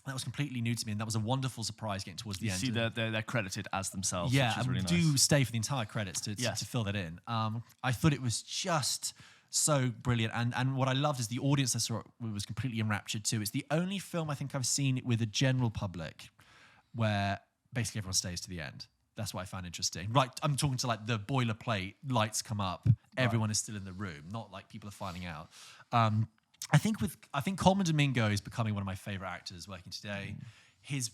that was completely new to me, and that was a wonderful surprise getting towards the end. You see, they're credited as themselves, yeah, which is really and nice. do stay for the entire credits to fill that in. I thought it was just so brilliant, and what I loved is the audience I saw it was completely enraptured too. It's the only film I think I've seen with a general public where basically everyone stays to the end. That's what I found interesting. Right, I'm talking to like the boilerplate, lights come up, everyone is still in the room, not like people are finding out. I think Coleman Domingo is becoming one of my favorite actors working today. His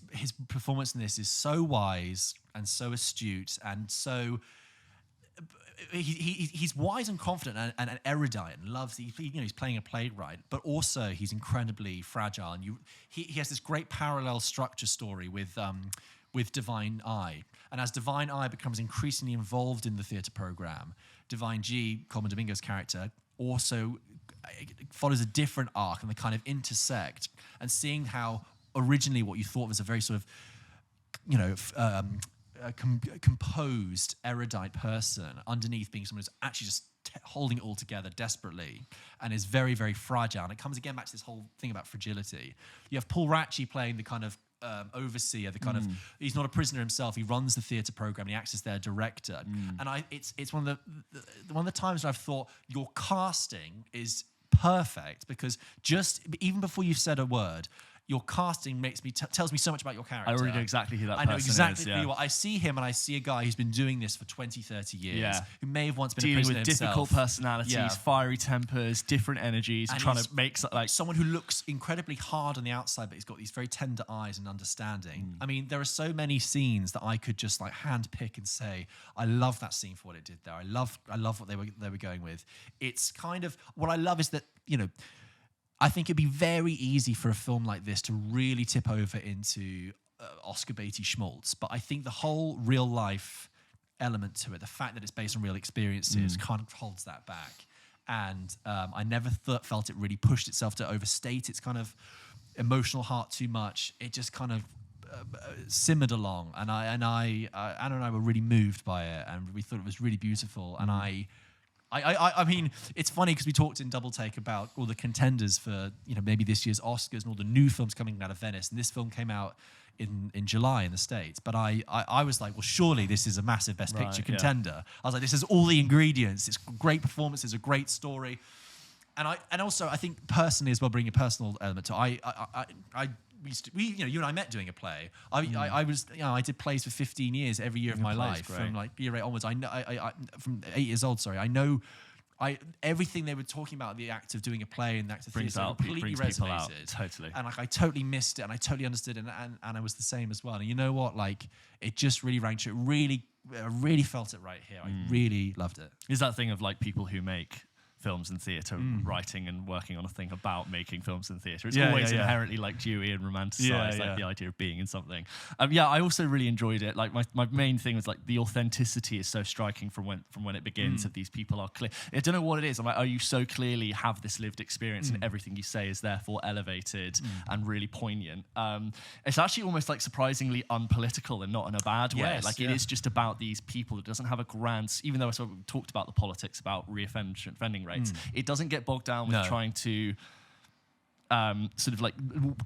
performance in this is so wise and so astute, and so he's wise and confident and erudite, and loves. He's playing a playwright, but also he's incredibly fragile. And he has this great parallel structure story with Divine Eye, and as Divine Eye becomes increasingly involved in the theatre program, Divine G, Coleman Domingo's character, also follows a different arc, and they kind of intersect, and seeing how originally what you thought was a very sort of, composed, erudite person, underneath being someone who's actually just holding it all together desperately and is very, very fragile. And it comes again back to this whole thing about fragility. You have Paul Ratchie playing the kind of overseer, the kind of, he's not a prisoner himself, he runs the theatre program, he acts as their director. And it's one of the times where I've thought your casting is perfect, because just even before you've said a word, your casting tells me so much about your character. I already know exactly who that person is. I know exactly who you are. I see him, and I see a guy who's been doing this for 20, 30 years, who may have once been dealing a prisoner with himself. difficult personalities, fiery tempers, different energies, and trying to make like someone who looks incredibly hard on the outside, but he's got these very tender eyes and understanding. I mean, there are so many scenes that I could just like hand pick and say, I love that scene for what it did there. I love what they were going with. It's kind of what I love is that, I think it'd be very easy for a film like this to really tip over into Oscar baity schmaltz. But I think the whole real life element to it, the fact that it's based on real experiences, kind of holds that back. And I never felt it really pushed itself to overstate its kind of emotional heart too much. It just kind of simmered along, and Anna and I were really moved by it, and we thought it was really beautiful. And I mean, it's funny because we talked in Double Take about all the contenders for, maybe this year's Oscars and all the new films coming out of Venice. And this film came out in July in the States. But I was like, well, surely this is a massive Best Picture contender. I was like, this has all the ingredients. It's great performances, a great story. And also, I think personally as well, bringing a personal element to it, you and I met doing a play. I was, I did plays for 15 years every year of my life, from like year 8 onwards. I know, from 8 years old. Sorry, I know everything they were talking about, the act of doing a play and the act of brings theatre, completely brings people resonated. out. Totally. And like I totally missed it, and I totally understood, and I was the same as well. And you know what? Like it just really rang true. I really felt it right here. I really loved it. Is that thing of like people who make films and theatre writing and working on a thing about making films and theatre. It's always inherently like dewy and romanticised, like the idea of being in something. I also really enjoyed it. Like my main thing was like the authenticity is so striking from when it begins that these people are clear. I don't know what it is. I'm like, oh, you so clearly have this lived experience and everything you say is therefore elevated and really poignant. It's actually almost like surprisingly unpolitical and not in a bad way. Yes, like it is just about these people. It doesn't have a grand, even though I sort of talked about the politics about reoffending rates, it doesn't get bogged down with trying to sort of like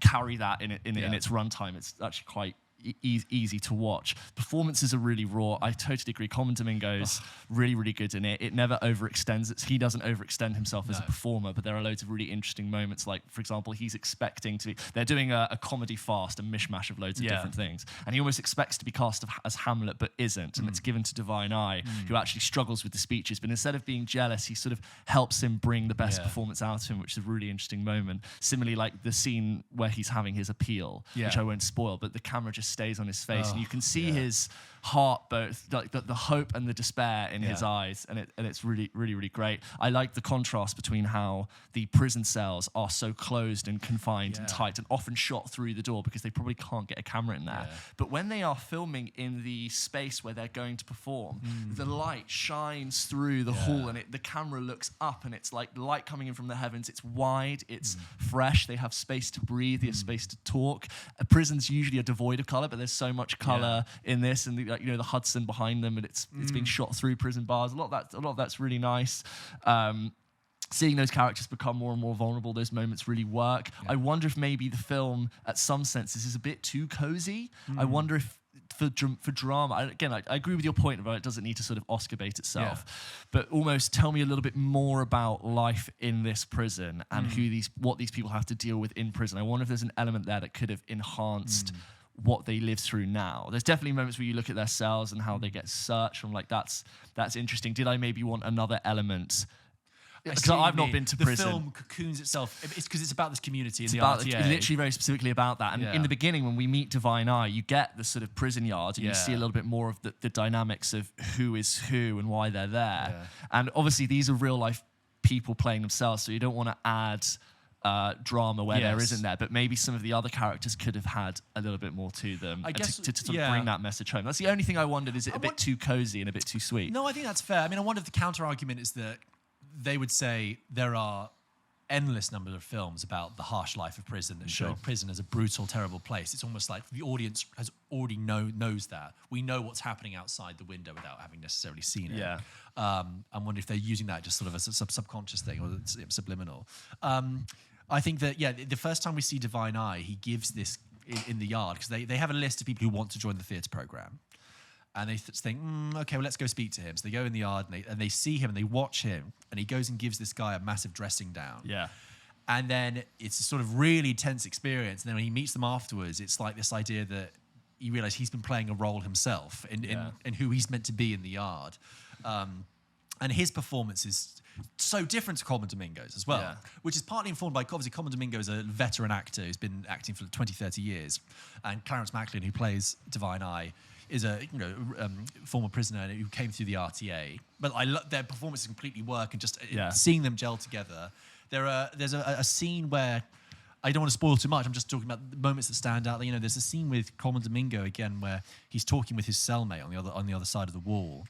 carry that in its runtime. It's actually quite easy to watch. Performances are really raw. I totally agree. Common Domingo's really, really good in it. It never overextends. He doesn't overextend himself as a performer, but there are loads of really interesting moments. Like, for example, he's expecting to be... They're doing a comedy fast, a mishmash of loads of different things. And he almost expects to be cast as Hamlet, but isn't. And it's given to Divine Eye, who actually struggles with the speeches. But instead of being jealous, he sort of helps him bring the best performance out of him, which is a really interesting moment. Similarly, like the scene where he's having his appeal, which I won't spoil, but the camera just stays on his face and you can see his heart, both like the hope and the despair in his eyes, and it's really, really, really great. I like the contrast between how the prison cells are so closed and confined and tight and often shot through the door because they probably can't get a camera in there. But when they are filming in the space where they're going to perform, the light shines through the hall and the camera looks up and it's like light coming in from the heavens. It's wide, it's fresh, they have space to breathe, they have space to talk. Prisons usually are devoid of colour, but there's so much colour in this, and the Hudson behind them, and it's being shot through prison bars. A lot of that's really nice. Seeing those characters become more and more vulnerable, those moments really work. I wonder if maybe the film, at some senses, is a bit too cozy. I wonder if for drama, I agree with your point about it doesn't need to sort of Oscar bait itself, but almost tell me a little bit more about life in this prison and what these people have to deal with in prison. I wonder if there's an element there that could have enhanced what they live through now. There's definitely moments where you look at their cells and how they get searched. I'm like, that's interesting. Did I maybe want another element? Because I've not been to prison. The film cocoons itself. It's because it's about this community in the RTA. RTA. It's literally very specifically about that. And in the beginning, when we meet Divine Eye, you get the sort of prison yard and you see a little bit more of the dynamics of who is who and why they're there. And obviously, these are real life people playing themselves, so you don't want to add drama where there isn't there, but maybe some of the other characters could have had a little bit more to them, I guess, to sort of bring that message home. That's the only thing I wondered, is it a bit too cozy and a bit too sweet? No, I think that's fair. I mean, I wonder if the counter argument is that they would say there are endless number of films about the harsh life of prison that show prison as a brutal, terrible place. It's almost like the audience has already knows that. We know what's happening outside the window without having necessarily seen it. I wonder if they're using that just sort of as a subconscious thing or subliminal. I think that, the first time we see Divine Eye, he gives this in the yard, because they have a list of people who want to join the theatre programme. And they think, okay, well, let's go speak to him. So they go in the yard and they see him and they watch him. And he goes and gives this guy a massive dressing down. And then it's a sort of really tense experience. And then when he meets them afterwards, it's like this idea that you realise he's been playing a role himself in who he's meant to be in the yard. And his performance is so different to Common Domingo's as well, which is partly informed by, obviously, Common Domingo is a veteran actor who's been acting for 20, 30 years. And Clarence Macklin, who plays Divine Eye, is a former prisoner who came through the RTA. But their performances completely work, and just seeing them gel together. There's a scene where, I don't want to spoil too much, I'm just talking about the moments that stand out. There's a scene with Common Domingo again where he's talking with his cellmate on the other side of the wall.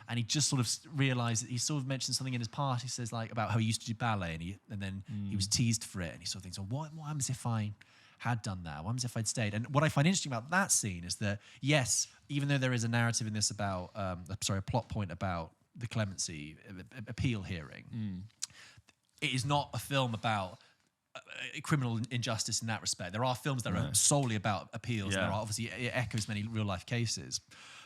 And he just sort of realised that he sort of mentioned something in his past. He says like about how he used to do ballet, and then he was teased for it. And he sort of thinks, what happens if I had done that? What happens if I'd stayed? And what I find interesting about that scene is that, yes, even though there is a narrative in this about, a plot point about the clemency appeal hearing, it is not a film about criminal injustice in that respect. There are films that are solely about appeals, and there are obviously, it echoes many real life cases.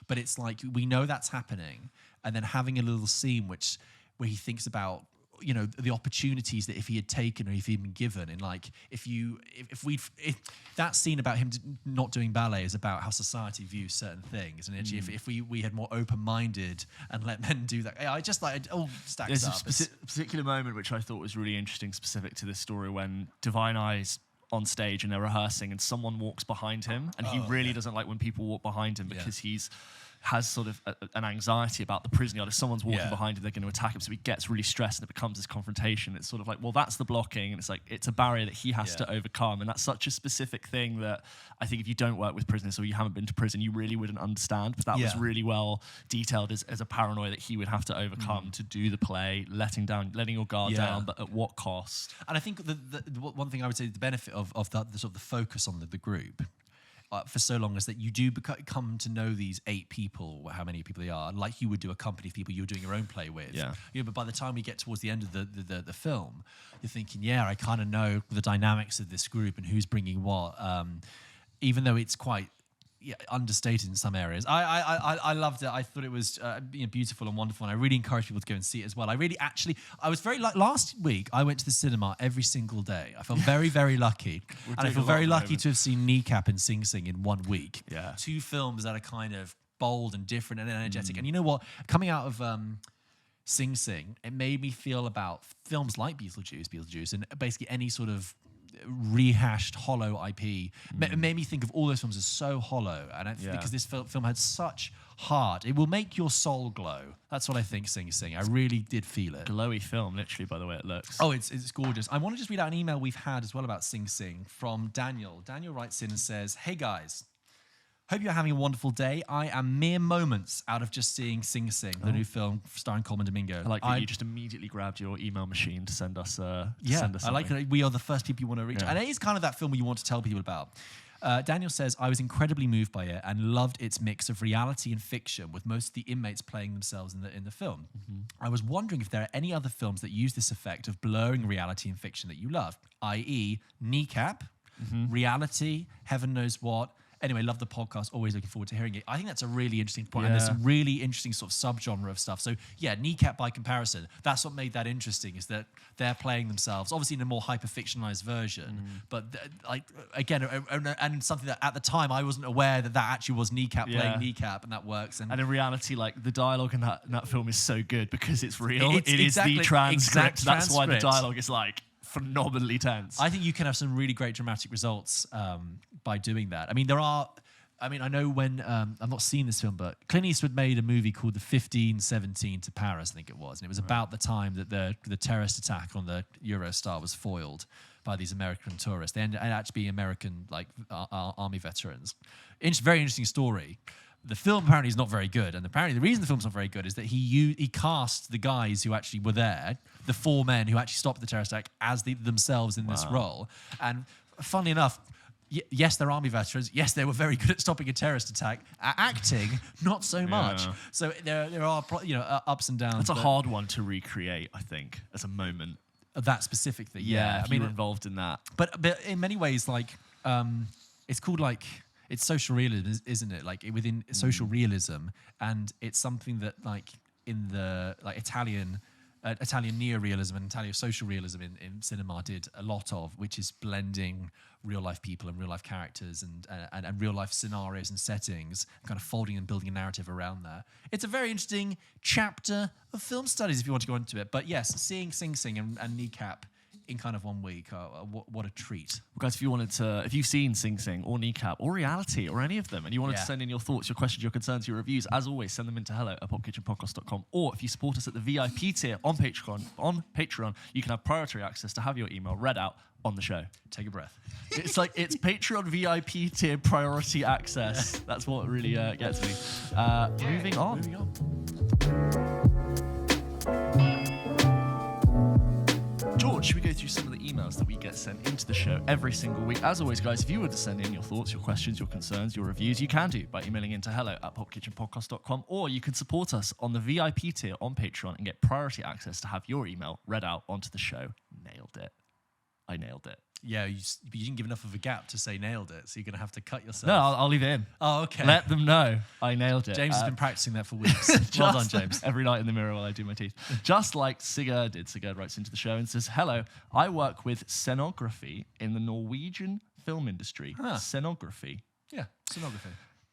But it's like, we know that's happening, and then having a little scene where he thinks about the opportunities that if he had taken or if he'd been given, and like if that scene about him not doing ballet is about how society views certain things, and actually if we had more open-minded and let men do that, I just like it all stacks up. There's a particular moment which I thought was really interesting, specific to this story, when Divine Eye's on stage and they're rehearsing and someone walks behind him, and he really doesn't like when people walk behind him because he's has sort of an anxiety about the prison yard. If someone's walking behind him, they're going to attack him. So he gets really stressed and it becomes this confrontation. It's sort of like, well, that's the blocking. And it's like, it's a barrier that he has to overcome. And that's such a specific thing that I think if you don't work with prisoners or you haven't been to prison, you really wouldn't understand. But that was really well detailed as a paranoia that he would have to overcome to do the play, letting your guard down, but at what cost? And I think the one thing I would say, the benefit of that, the sort of the focus on the group, for so long is that you do come to know these 8 people, how many people they are, like you would do a company of people you're doing your own play with. Yeah. But by the time we get towards the end of the film, you're thinking, I kind of know the dynamics of this group and who's bringing what, even though it's quite understated in some areas. I loved it. I thought it was beautiful and wonderful, and I really encourage people to go and see it as well. I was very last week I went to the cinema every single day. I felt very, very lucky. And I feel very lucky to have seen Kneecap and Sing Sing in 1 week. Yeah. 2 films that are kind of bold and different and energetic. And you know what? Coming out of Sing Sing, it made me feel about films like Beetlejuice, and basically any sort of rehashed hollow IP. It made me think of all those films as so hollow, and because this film had such heart, it will make your soul glow. That's what I think. Sing Sing, I really did feel it. Glowy film, literally, by the way it looks. Oh, it's gorgeous. I want to just read out an email we've had as well about Sing Sing from Daniel. Daniel writes in and says, "Hey guys, hope you're having a wonderful day. I am mere moments out of just seeing Sing Sing, the new film starring Coleman Domingo." I like that you just immediately grabbed your email machine to send us I like that we are the first people you want to reach. And it is kind of that film you want to tell people about. Daniel says, "I was incredibly moved by it and loved its mix of reality and fiction, with most of the inmates playing themselves in the film. I was wondering if there are any other films that use this effect of blurring reality and fiction that you love, i.e. Kneecap, Reality, Heaven Knows What." Anyway, love the podcast. Always looking forward to hearing it. I think that's a really interesting point. And there's some really interesting sort of subgenre of stuff. So Kneecap by comparison, that's what made that interesting, is that they're playing themselves, obviously in a more hyper-fictionalized version. But again, and something that at the time I wasn't aware that actually was Kneecap playing Kneecap, and that works. And in reality, like the dialogue in that film is so good because it's real. It is the transcript. That's why the dialogue is like phenomenally tense. I think you can have some really great dramatic results by doing that. I mean, I know when, I've not seen this film, but Clint Eastwood made a movie called The 1517 to Paris, I think it was. And it was about the time that the terrorist attack on the Eurostar was foiled by these American tourists. They ended up actually being American, like, army veterans. Very interesting story. The film apparently is not very good, and apparently the reason the film's not very good is that he cast the guys who actually were there, the 4 men who actually stopped the terrorist attack, as themselves in this role. And funnily enough, yes, they're army veterans. Yes, they were very good at stopping a terrorist attack. Acting, not so much. So there are ups and downs. It's a hard one to recreate, I think, as a moment. That specific thing. Yeah, I mean, involved in that. But in many ways, like it's called like. It's social realism, isn't it? Like within social realism, and it's something that like in the like Italian neorealism and Italian social realism in cinema did a lot of, which is blending real life people and real life characters and real life scenarios and settings, and kind of folding and building a narrative around there. It's a very interesting chapter of film studies if you want to go into it. But yes, seeing Sing Sing and Kneecap in kind of 1 week, what a treat. Well, guys, if you've seen Sing Sing or Kneecap or Reality or any of them, and you wanted to send in your thoughts, your questions, your concerns, your reviews, as always, send them into hello@popkitchenpodcast.com. Or if you support us at the VIP tier on Patreon, you can have priority access to have your email read out on the show. Take a breath. It's Patreon VIP tier priority access. That's what really gets me. Moving on. George, should we go through some of the emails that we get sent into the show every single week? As always, guys, if you were to send in your thoughts, your questions, your concerns, your reviews, you can do by emailing into hello@popkitchenpodcast.com, or you can support us on the VIP tier on Patreon and get priority access to have your email read out onto the show. Nailed it. I nailed it. Yeah, you didn't give enough of a gap to say nailed it, so you're going to have to cut yourself. No, I'll leave it in. Oh, okay. Let them know I nailed it. James has been practicing that for weeks. Well done, James. Every night in the mirror while I do my teeth. Just like Sigurd did. Sigurd writes into the show and says, hello, I work with scenography in the Norwegian film industry. Scenography. Yeah, scenography.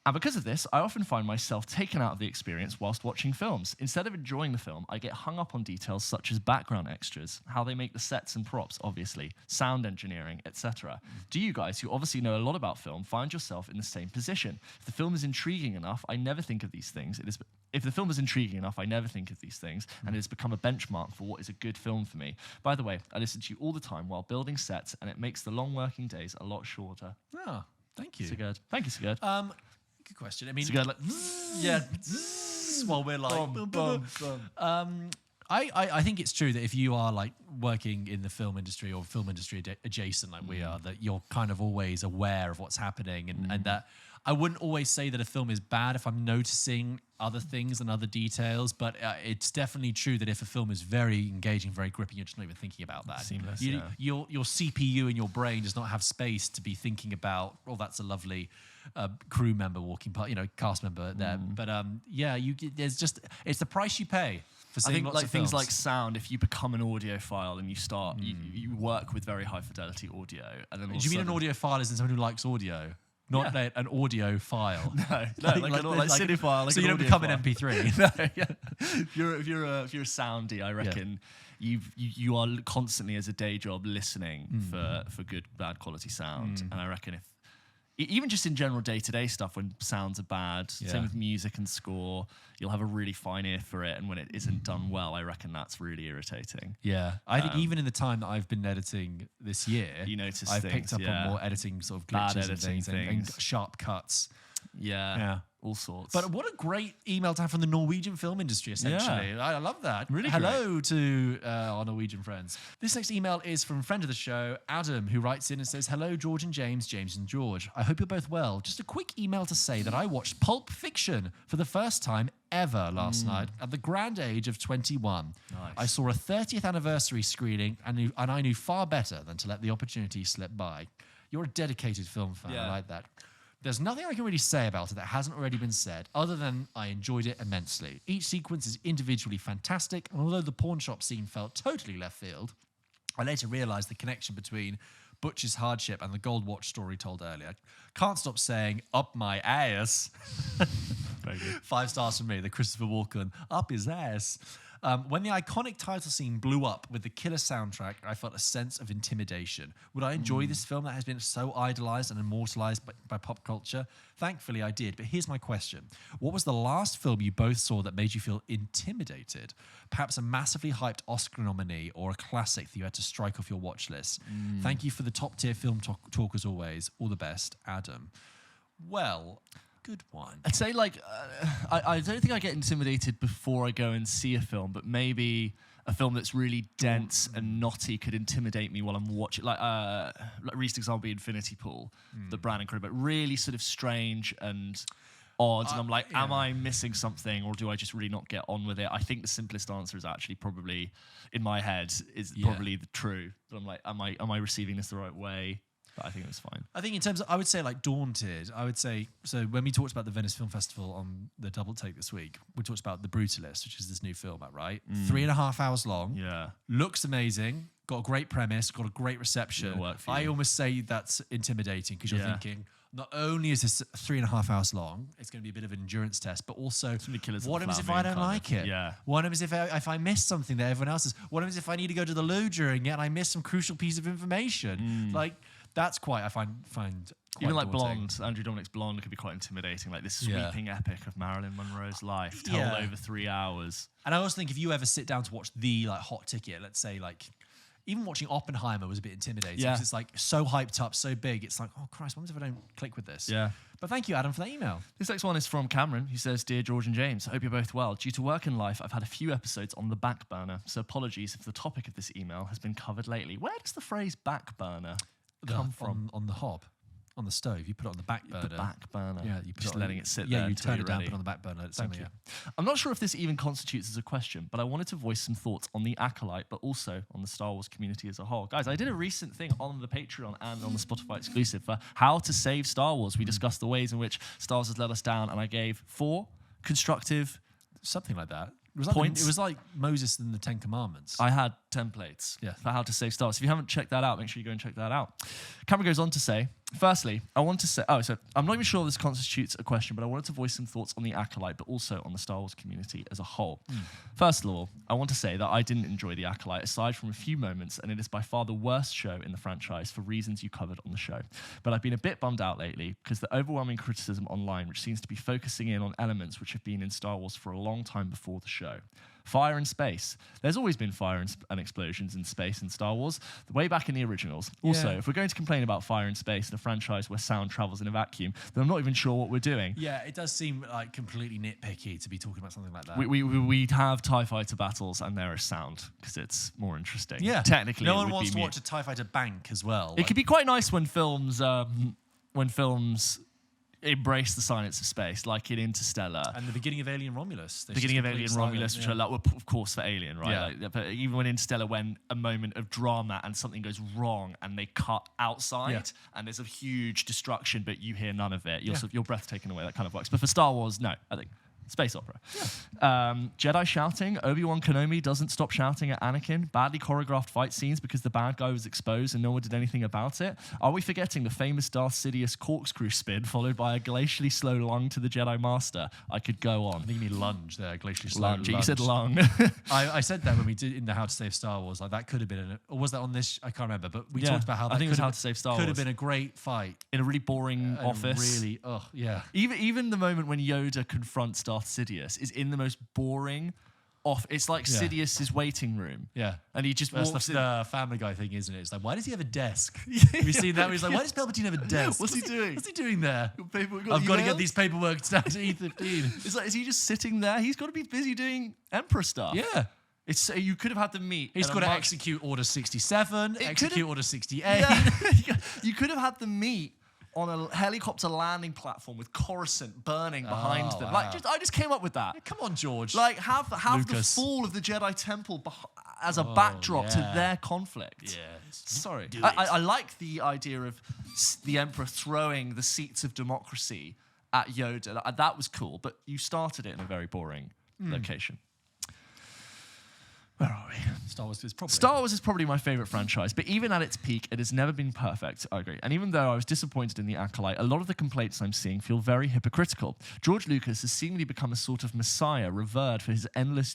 And because of this, I often find myself taken out of the experience whilst watching films. Instead of enjoying the film, I get hung up on details such as background extras, how they make the sets and props, obviously, sound engineering, etc. Do you guys, who obviously know a lot about film, find yourself in the same position? If the film is intriguing enough, I never think of these things. If the film is intriguing enough, I never think of these things, and it has become a benchmark for what is a good film for me. By the way, I listen to you all the time while building sets, and it makes the long working days a lot shorter. Oh, thank you. Sigurd. Thank you, Sigurd. Good question. I mean, Sigurd, like, yeah, while we're like, I think it's true that if you are like working in the film industry or film industry adjacent like we are, that you're kind of always aware of what's happening, and that I wouldn't always say that a film is bad if I'm noticing other things and other details, but it's definitely true that if a film is very engaging, very gripping, you're just not even thinking about that. Seamless, your CPU in your brain does not have space to be thinking about, oh, that's a lovely crew member walking past, cast member there. But there's just, it's the price you pay for seeing lots of things films. like sound. If you become an audiophile and you start, you work with very high fidelity audio, and then do you mean an audiophile is someone who likes audio? Not an audio file. No, like cinephile. Like so you don't become an MP3. No, yeah. If you're a soundy, I reckon you are constantly as a day job listening for good bad quality sound, and I reckon if even just in general day-to-day stuff, when sounds are bad, same with music and score, you'll have a really fine ear for it, and when it isn't done well, I reckon that's really irritating. Yeah, I think even in the time that I've been editing this year, you notice I've things, picked up on more editing sort of bad glitches editing and sharp cuts. Yeah, all sorts. But what a great email to have from the Norwegian film industry, essentially. Yeah. I love that. Really Hello to our Norwegian friends. This next email is from friend of the show, Adam, who writes in and says, hello, George and James and George. I hope you're both well. Just a quick email to say that I watched Pulp Fiction for the first time ever last night at the grand age of 21. Nice. I saw a 30th anniversary screening and I knew far better than to let the opportunity slip by. You're a dedicated film fan. I like that. There's nothing I can really say about it that hasn't already been said, other than I enjoyed it immensely. Each sequence is individually fantastic, and although the pawn shop scene felt totally left field, I later realised the connection between Butch's hardship and the gold watch story told earlier. Can't stop saying, up my ass. Very good. 5 stars from me, the Christopher Walken, up his ass. When the iconic title scene blew up with the killer soundtrack, I felt a sense of intimidation. Would I enjoy this film that has been so idolised and immortalised by pop culture? Thankfully, I did. But here's my question. What was the last film you both saw that made you feel intimidated? Perhaps a massively hyped Oscar nominee or a classic that you had to strike off your watch list. Thank you for the top-tier film talk as always. All the best, Adam. Well, good one. I'd say I don't think I get intimidated before I go and see a film, but maybe a film that's really dense and knotty could intimidate me while I'm watching. Like recent example, Infinity Pool, the Brandon Cronenberg, but really sort of strange and odd. And I'm like, am I missing something, or do I just really not get on with it? I think the simplest answer is actually probably in my head is probably the true. But I'm like, am I receiving this the right way? But I think it was fine. I think in terms of, I would say like Daunted, I would say, so when we talked about the Venice Film Festival on the Double Take this week, we talked about The Brutalist, which is this new film, right? 3.5 hours long. Yeah. Looks amazing. Got a great premise, got a great reception. I almost say that's intimidating because you're thinking, not only is this 3.5 hours long, it's going to be a bit of an endurance test, but also, what happens if I don't like it? Yeah. What happens if I miss something that everyone else is? What happens if I need to go to the loo during it and I miss some crucial piece of information? Like, that's quite, I find quite even like daunting. Blonde, Andrew Dominic's Blonde could be quite intimidating. Like this sweeping epic of Marilyn Monroe's life told over 3 hours. And I also think if you ever sit down to watch the like hot ticket, let's say like, even watching Oppenheimer was a bit intimidating because it's like so hyped up, so big. It's like, oh Christ, what if I don't click with this? Yeah. But thank you, Adam, for that email. This next one is from Cameron, who says, Dear George and James, I hope you're both well. Due to work and life, I've had a few episodes on the back burner, so apologies if the topic of this email has been covered lately. Where does the phrase back burner come from? On the hob. on the stove. You put it on the back burner. The back burner. Yeah, you put just it on, letting it sit there. Yeah, you until turn you're it down, ready. put it on the back burner. Thank you. I'm not sure if this even constitutes as a question, but I wanted to voice some thoughts on the Acolyte, but also on the Star Wars community as a whole. Guys, I did a recent thing on the Patreon and on the Spotify exclusive for how to save Star Wars. We discussed the ways in which Star Wars has let us down, and I gave 4 constructive something like that. Points. It was like Moses and the 10 Commandments. I had templates for how to save Star Wars. If you haven't checked that out, make sure you go and check that out. Cameron goes on to say, firstly, I want to say, so I'm not even sure this constitutes a question, but I wanted to voice some thoughts on the Acolyte, but also on the Star Wars community as a whole. First of all, I want to say that I didn't enjoy the Acolyte, aside from a few moments, and it is by far the worst show in the franchise for reasons you covered on the show. But I've been a bit bummed out lately because the overwhelming criticism online, which seems to be focusing in on elements which have been in Star Wars for a long time before the show. Fire and space. There's always been fire and explosions in space in Star Wars, way back in the originals. Also, if we're going to complain about fire and space in a franchise where sound travels in a vacuum, then I'm not even sure what we're doing. Yeah, it does seem like completely nitpicky to be talking about something like that. We have TIE fighter battles and there is sound because it's more interesting. Yeah, technically, no one wants to watch a TIE fighter bank as well. It could be quite nice when films embrace the science of space, like in Interstellar. And the beginning of Alien Romulus. Beginning of Alien Romulus, which I love, well, of course, for Alien, right? Yeah. But even when Interstellar, when a moment of drama and something goes wrong and they cut outside and there's a huge destruction, but you hear none of it, your breath taken away, that kind of works. But for Star Wars, no, I think space opera. Jedi shouting. Obi-Wan Kenobi doesn't stop shouting at Anakin. Badly choreographed fight scenes because the bad guy was exposed and no one did anything about it. Are we forgetting the famous Darth Sidious corkscrew spin followed by a glacially slow lung to the Jedi Master? I could go on. I think you mean lunge there, glacially slow lunge. You said lung. I said that when we did in the How to Save Star Wars. Like that could have been, or was that on this? I can't remember. But we talked about how that I think it was How to Save Star Wars. Could have been a great fight in a really boring office. Really, Even the moment when Yoda confronts Darth Sidious is in the most boring off. It's like Sidious's waiting room. Yeah. And he just walks the Family Guy thing, isn't it? It's like, why does he have a desk? Have you seen that? Where he's like, why does Palpatine have a desk? What's he doing? What's he doing there? I've got to get these paperwork down to E15. It's like, is he just sitting there? He's got to be busy doing Emperor stuff. Yeah. You could have had them meet. He's got to execute Order 67, execute Order 68. Yeah. You could have had them meet on a helicopter landing platform with Coruscant burning behind them. Wow. I just came up with that. Yeah, come on, George. Like, have the fall of the Jedi Temple as a backdrop to their conflict. Yeah. Sorry. I like the idea of the Emperor throwing the seats of democracy at Yoda. That was cool, but you started it in a very boring location. Where are we? Star Wars is probably my favorite franchise, but even at its peak, it has never been perfect. I agree. And even though I was disappointed in The Acolyte, a lot of the complaints I'm seeing feel very hypocritical. George Lucas has seemingly become a sort of messiah, revered for his endless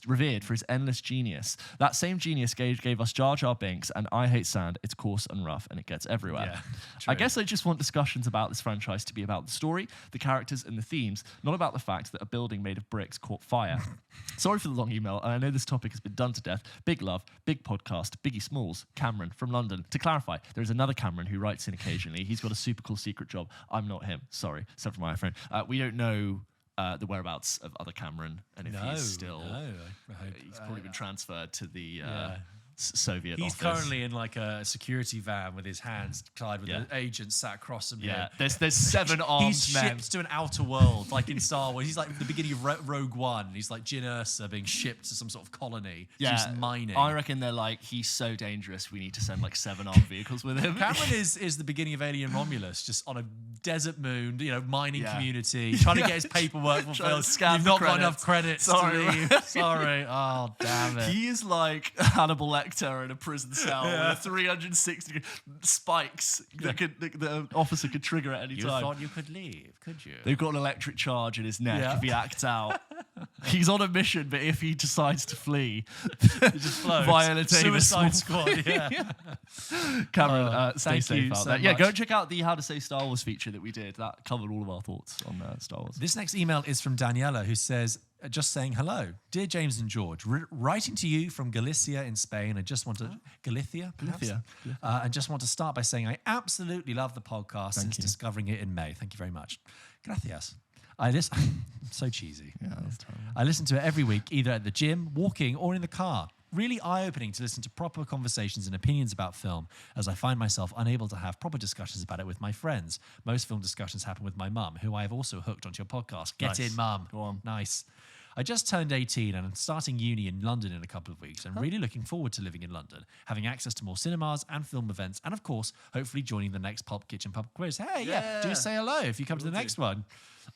genius. That same genius gave us Jar Jar Binks and I Hate Sand. It's coarse and rough, and it gets everywhere. Yeah, I guess I just want discussions about this franchise to be about the story, the characters, and the themes, not about the fact that a building made of bricks caught fire. Sorry for the long email, and I know this topic has been done to death. Big love, big podcast, Biggie Smalls, Cameron from London. To clarify, there is another Cameron who writes in occasionally. He's got a super cool secret job. I'm not him. Sorry, except for my friend. We don't know the whereabouts of other Cameron, and if he's still, he's probably been transferred to the Soviet office. He's currently in like a security van with his hands tied with an agent sat across him. Yeah, there's 7 armed he's men. Shipped to an outer world, like in Star Wars. He's like at the beginning of Rogue One. He's like Jyn Erso being shipped to some sort of colony. She's mining. I reckon they're like, he's so dangerous, we need to send like 7 armed vehicles with him. Cameron is the beginning of Alien Romulus, just on a desert moon, mining community, trying to get his paperwork fulfilled. You've not got enough credits to leave. Sorry. Oh, damn it. He is like Hannibal Lecter in a prison cell with 360 spikes that the officer could trigger at any time. You thought you could leave, could you? They've got an electric charge in his neck if he acts out. He's on a mission, but if he decides to flee, it just floats. Viola Suicide Squad, Cameron, stay safe out there. Yeah, much. go and check out the How to Save Star Wars feature that we did. That covered all of our thoughts on Star Wars. This next email is from Daniela, who says, just saying hello. Dear James and George, writing to you from Galicia in Spain. I just want to... Galicia? I just want to start by saying I absolutely love the podcast since discovering it in May. Thank you very much. Gracias. So cheesy. Yeah, that's terrible. I listen to it every week, either at the gym, walking, or in the car. really eye-opening to listen to proper conversations and opinions about film, as I find myself unable to have proper discussions about it with my friends. Most film discussions happen with my mum, who I have also hooked onto your podcast. Get in, mum. Go on. Nice. I just turned 18 and I'm starting uni in London in a couple of weeks. I'm really looking forward to living in London, having access to more cinemas and film events, and of course, hopefully joining the next Pulp Kitchen pub quiz. Hey, do say hello if you come to the next one.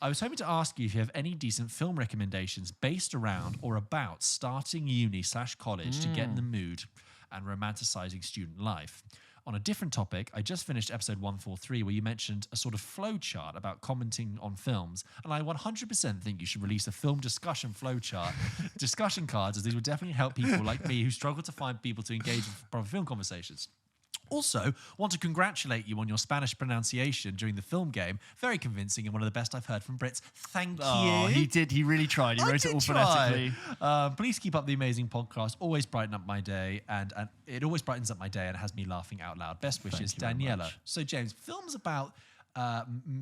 I was hoping to ask you if you have any decent film recommendations based around or about starting uni/college to get in the mood and romanticizing student life. On a different topic, I just finished episode 143 where you mentioned a sort of flowchart about commenting on films, and I 100% think you should release a film discussion flowchart, discussion cards, as these would definitely help people like me who struggle to find people to engage in proper film conversations. Also, want to congratulate you on your Spanish pronunciation during the film game. Very convincing and one of the best I've heard from Brits. Thank you. He did. He really tried. He wrote it all phonetically. Please keep up the amazing podcast. Always brighten up my day, and it always brightens up my day and it has me laughing out loud. Best wishes, Daniela. So, James, films about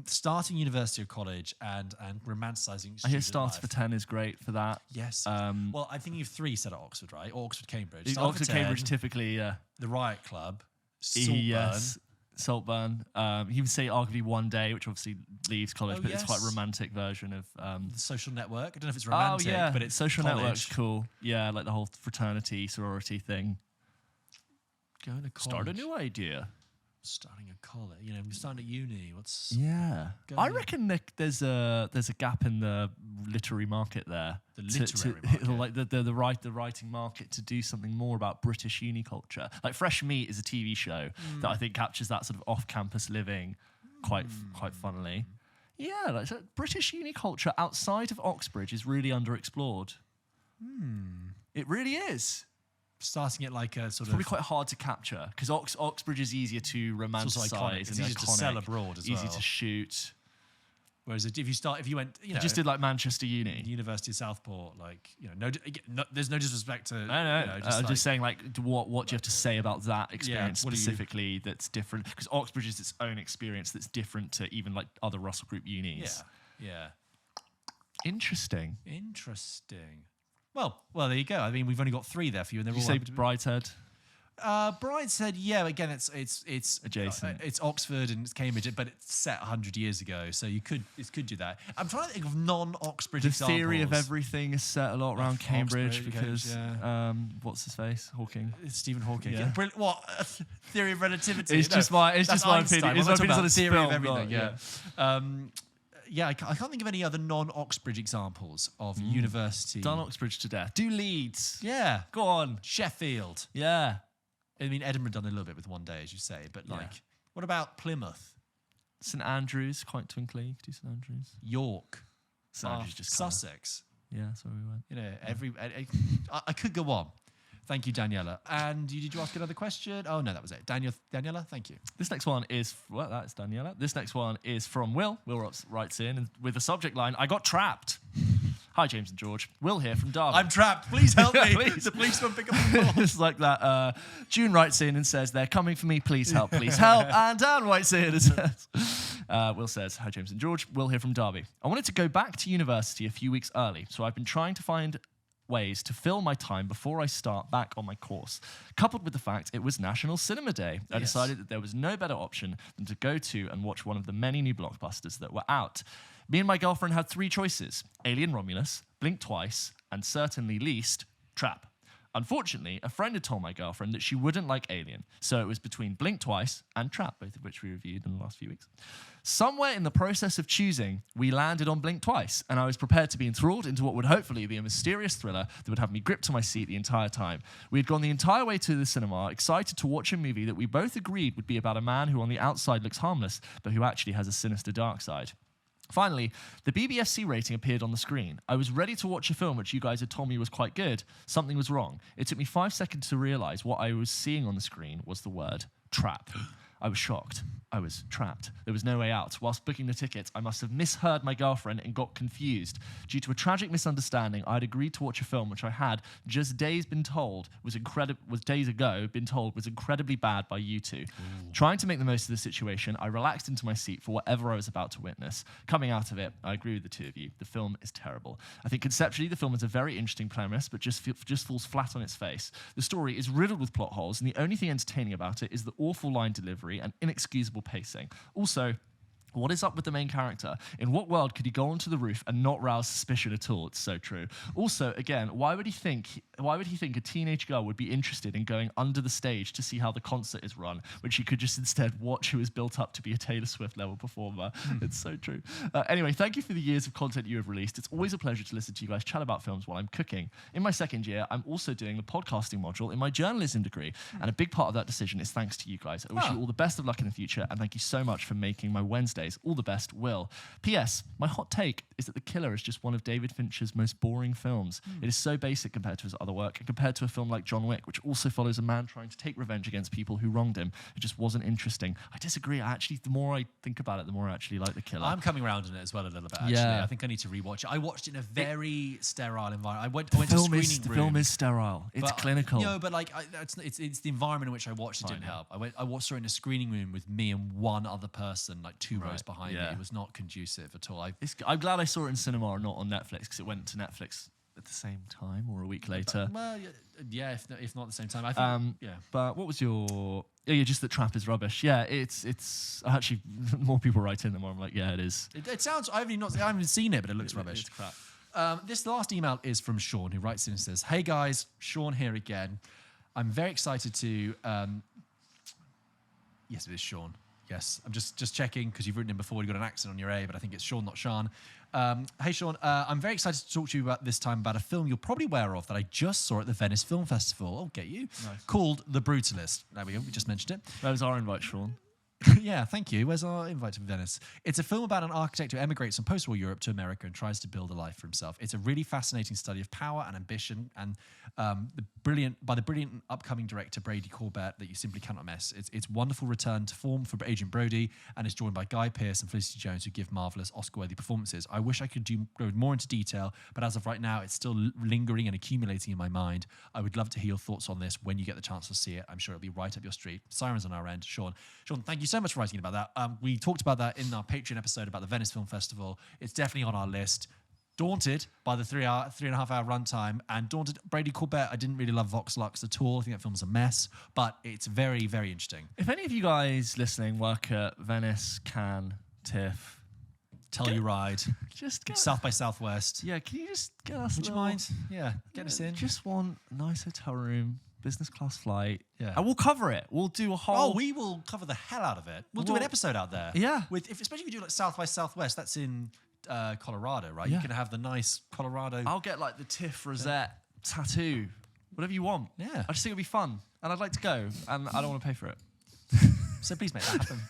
starting university or college and romanticising. I hear Starter for 10 is great for that. Yes. Well, I'm thinking of 3 set at Oxford, right? Or Oxford, Cambridge. Oxford, Cambridge, typically, The Riot Club. Saltburn. Yes, Saltburn. He would say arguably One Day, which obviously leaves college, but it's quite a romantic version of... The Social Network. I don't know if it's romantic, but it's Social college. Network's cool. Yeah, like the whole fraternity, sorority thing. Going to college. Start a new idea. Starting a college. You know, starting at uni. I reckon there's a gap in the literary market there. The literary market? Like the writing market to do something more about British uni culture. Like Fresh Meat is a TV show that I think captures that sort of off-campus living quite funnily. Yeah, like so British uni culture outside of Oxbridge is really underexplored. It really is. Starting at like a sort probably quite hard to capture because Oxbridge is easier to romanticize. It's easier to sell abroad as well. Easy to shoot. Whereas if you went, you know, just did like Manchester Uni, University of Southport, like, you know, there's no disrespect to. No. You know, I'm just saying, like, what do you have to say about that experience specifically that's different? Because Oxbridge is its own experience that's different to even like other Russell Group unis. Yeah. Interesting. Well, there you go. I mean, we've only got 3 there for you, and they're all. You say Brideshead? Brideshead, yeah. Again, it's adjacent. It's Oxford and it's Cambridge, but it's set 100 years ago, so you could do that. I'm trying to think of non-Oxbridge examples. The Theory of Everything is set a lot around Cambridge because what's his face? Hawking. Stephen Hawking. Yeah. What? Theory of Relativity. It's just my opinion. It's my opinion on the Theory of Everything. Yeah. I can't think of any other non-Oxbridge examples of university. Done Oxbridge to death. Do Leeds. Yeah. Go on. Sheffield. Yeah. I mean, Edinburgh done a little bit with One Day, as you say, but what about Plymouth? St Andrews, quite twinkly. Do St Andrews. York. St Andrews just Sussex. Yeah, that's where we went. You know, I could go on. Thank you, Daniela. And did you ask another question? Oh, no, that was it. Daniela, thank you. This next one is, that's Daniela. This next one is from Will. Will writes in with the subject line, I got trapped. Hi, James and George. Will here from Derby. I'm trapped. Please help me. Please. The policeman pick up the phone. It's like that. June writes in and says, they're coming for me. Please help. Please help. And Dan writes in and says, Will says, hi, James and George. Will here from Derby. I wanted to go back to university a few weeks early, so I've been trying to find ways to fill my time before I start back on my course. Coupled with the fact it was National Cinema Day, I decided that there was no better option than to go to and watch one of the many new blockbusters that were out. Me and my girlfriend had 3 choices: Alien Romulus, Blink Twice, and certainly least, Trap. Unfortunately, a friend had told my girlfriend that she wouldn't like Alien, so it was between Blink Twice and Trap, both of which we reviewed in the last few weeks. Somewhere in the process of choosing, we landed on Blink Twice, and I was prepared to be enthralled into what would hopefully be a mysterious thriller that would have me gripped to my seat the entire time. We had gone the entire way to the cinema, excited to watch a movie that we both agreed would be about a man who on the outside looks harmless, but who actually has a sinister dark side. Finally, the BBFC rating appeared on the screen. I was ready to watch a film which you guys had told me was quite good. Something was wrong. It took me 5 seconds to realise what I was seeing on the screen was the word trap. I was shocked. I was trapped. There was no way out. Whilst booking the tickets, I must have misheard my girlfriend and got confused. Due to a tragic misunderstanding, I'd agreed to watch a film which I had just days ago was incredibly bad by you two. Trying to make the most of the situation, I relaxed into my seat for whatever I was about to witness. Coming out of it, I agree with the two of you. The film is terrible. I think conceptually the film is a very interesting premise, but just falls flat on its face. The story is riddled with plot holes, and the only thing entertaining about it is the awful line delivery and inexcusable pacing. Also, what is up with the main character? In what world could he go onto the roof and not rouse suspicion at all? It's so true. Also, again, why would he think a teenage girl would be interested in going under the stage to see how the concert is run, when she could just instead watch who is built up to be a Taylor Swift level performer? It's so true. Anyway, thank you for the years of content you have released. It's always a pleasure to listen to you guys chat about films while I'm cooking. In my second year, I'm also doing the podcasting module in my journalism degree, and a big part of that decision is thanks to you guys. I wish you all the best of luck in the future, and thank you so much for making my Wednesdays all the best, Will. P.S. My hot take is that The Killer is just one of David Fincher's most boring films. It is so basic compared to his other work, and compared to a film like John Wick, which also follows a man trying to take revenge against people who wronged him. It just wasn't interesting. I disagree. The more I think about it, the more I actually like The Killer. I'm coming around on it as well a little bit, actually. Yeah. I think I need to rewatch it. I watched it in a very sterile environment. I went to a screening room. The film is sterile. It's clinical. But like, it's the environment in which I watched it didn't help. I watched it in a screening room with me and one other person, like two rows behind me. It was not conducive at all. I'm glad I saw it in cinema and not on Netflix, because it went to Netflix at the same time or a week later. Well, yeah, if not at the same time. I think, But what was your... Yeah, just that Trap is rubbish. Yeah, it's actually more people write in, the more I'm like, yeah, it is. It sounds... I haven't seen it, but it looks rubbish. It's crap. This last email is from Sean, who writes in and says, "Hey guys, Sean here again. I'm very excited to..." Yes, it is Sean. Yes, I'm just checking because you've written in before. You've got an accent on your A, but I think it's Sean, not Sean. Hey, Sean, I'm very excited to talk to you about this time about a film you're probably aware of that I just saw at the Venice Film Festival. I'll get you. Nice. Called The Brutalist. There we go. We just mentioned it. That was our invite, Sean. Yeah, thank you. Where's our invite to Venice? It's a film about an architect who emigrates from post-war Europe to America and tries to build a life for himself. It's a really fascinating study of power and ambition, and the brilliant upcoming director Brady Corbett that you simply cannot miss. It's wonderful return to form for Agent Brody, and is joined by Guy Pearce and Felicity Jones, who give marvelous Oscar-worthy performances. I wish I could go more into detail, but as of right now, it's still lingering and accumulating in my mind. I would love to hear your thoughts on this when you get the chance to see it. I'm sure it'll be right up your street. Sirens on our end, Sean. Sean, thank you so much for writing about that. We talked about that in our Patreon episode about the Venice Film Festival. It's definitely on our list. Daunted by the 3.5 hour runtime, and daunted Brady Corbett. I didn't really love Vox Lux at all. I think that film's a mess, but it's very, very interesting. If any of you guys listening work at Venice, Cannes, TIFF, Telluride, just South by Southwest. Yeah, can you just get us? Would you mind? Yeah, get us in. Just want a nice hotel room, business class flight. Yeah, and we'll cover it. We'll do a whole. Oh, we will cover the hell out of it. We'll do an episode out there. Yeah, especially if you do like South by Southwest. That's in Colorado, right? Yeah. You can have the nice Colorado. I'll get like the TIFF rosette tattoo, whatever you want. Yeah, I just think it'll be fun, and I'd like to go, and I don't want to pay for it. So please make that happen.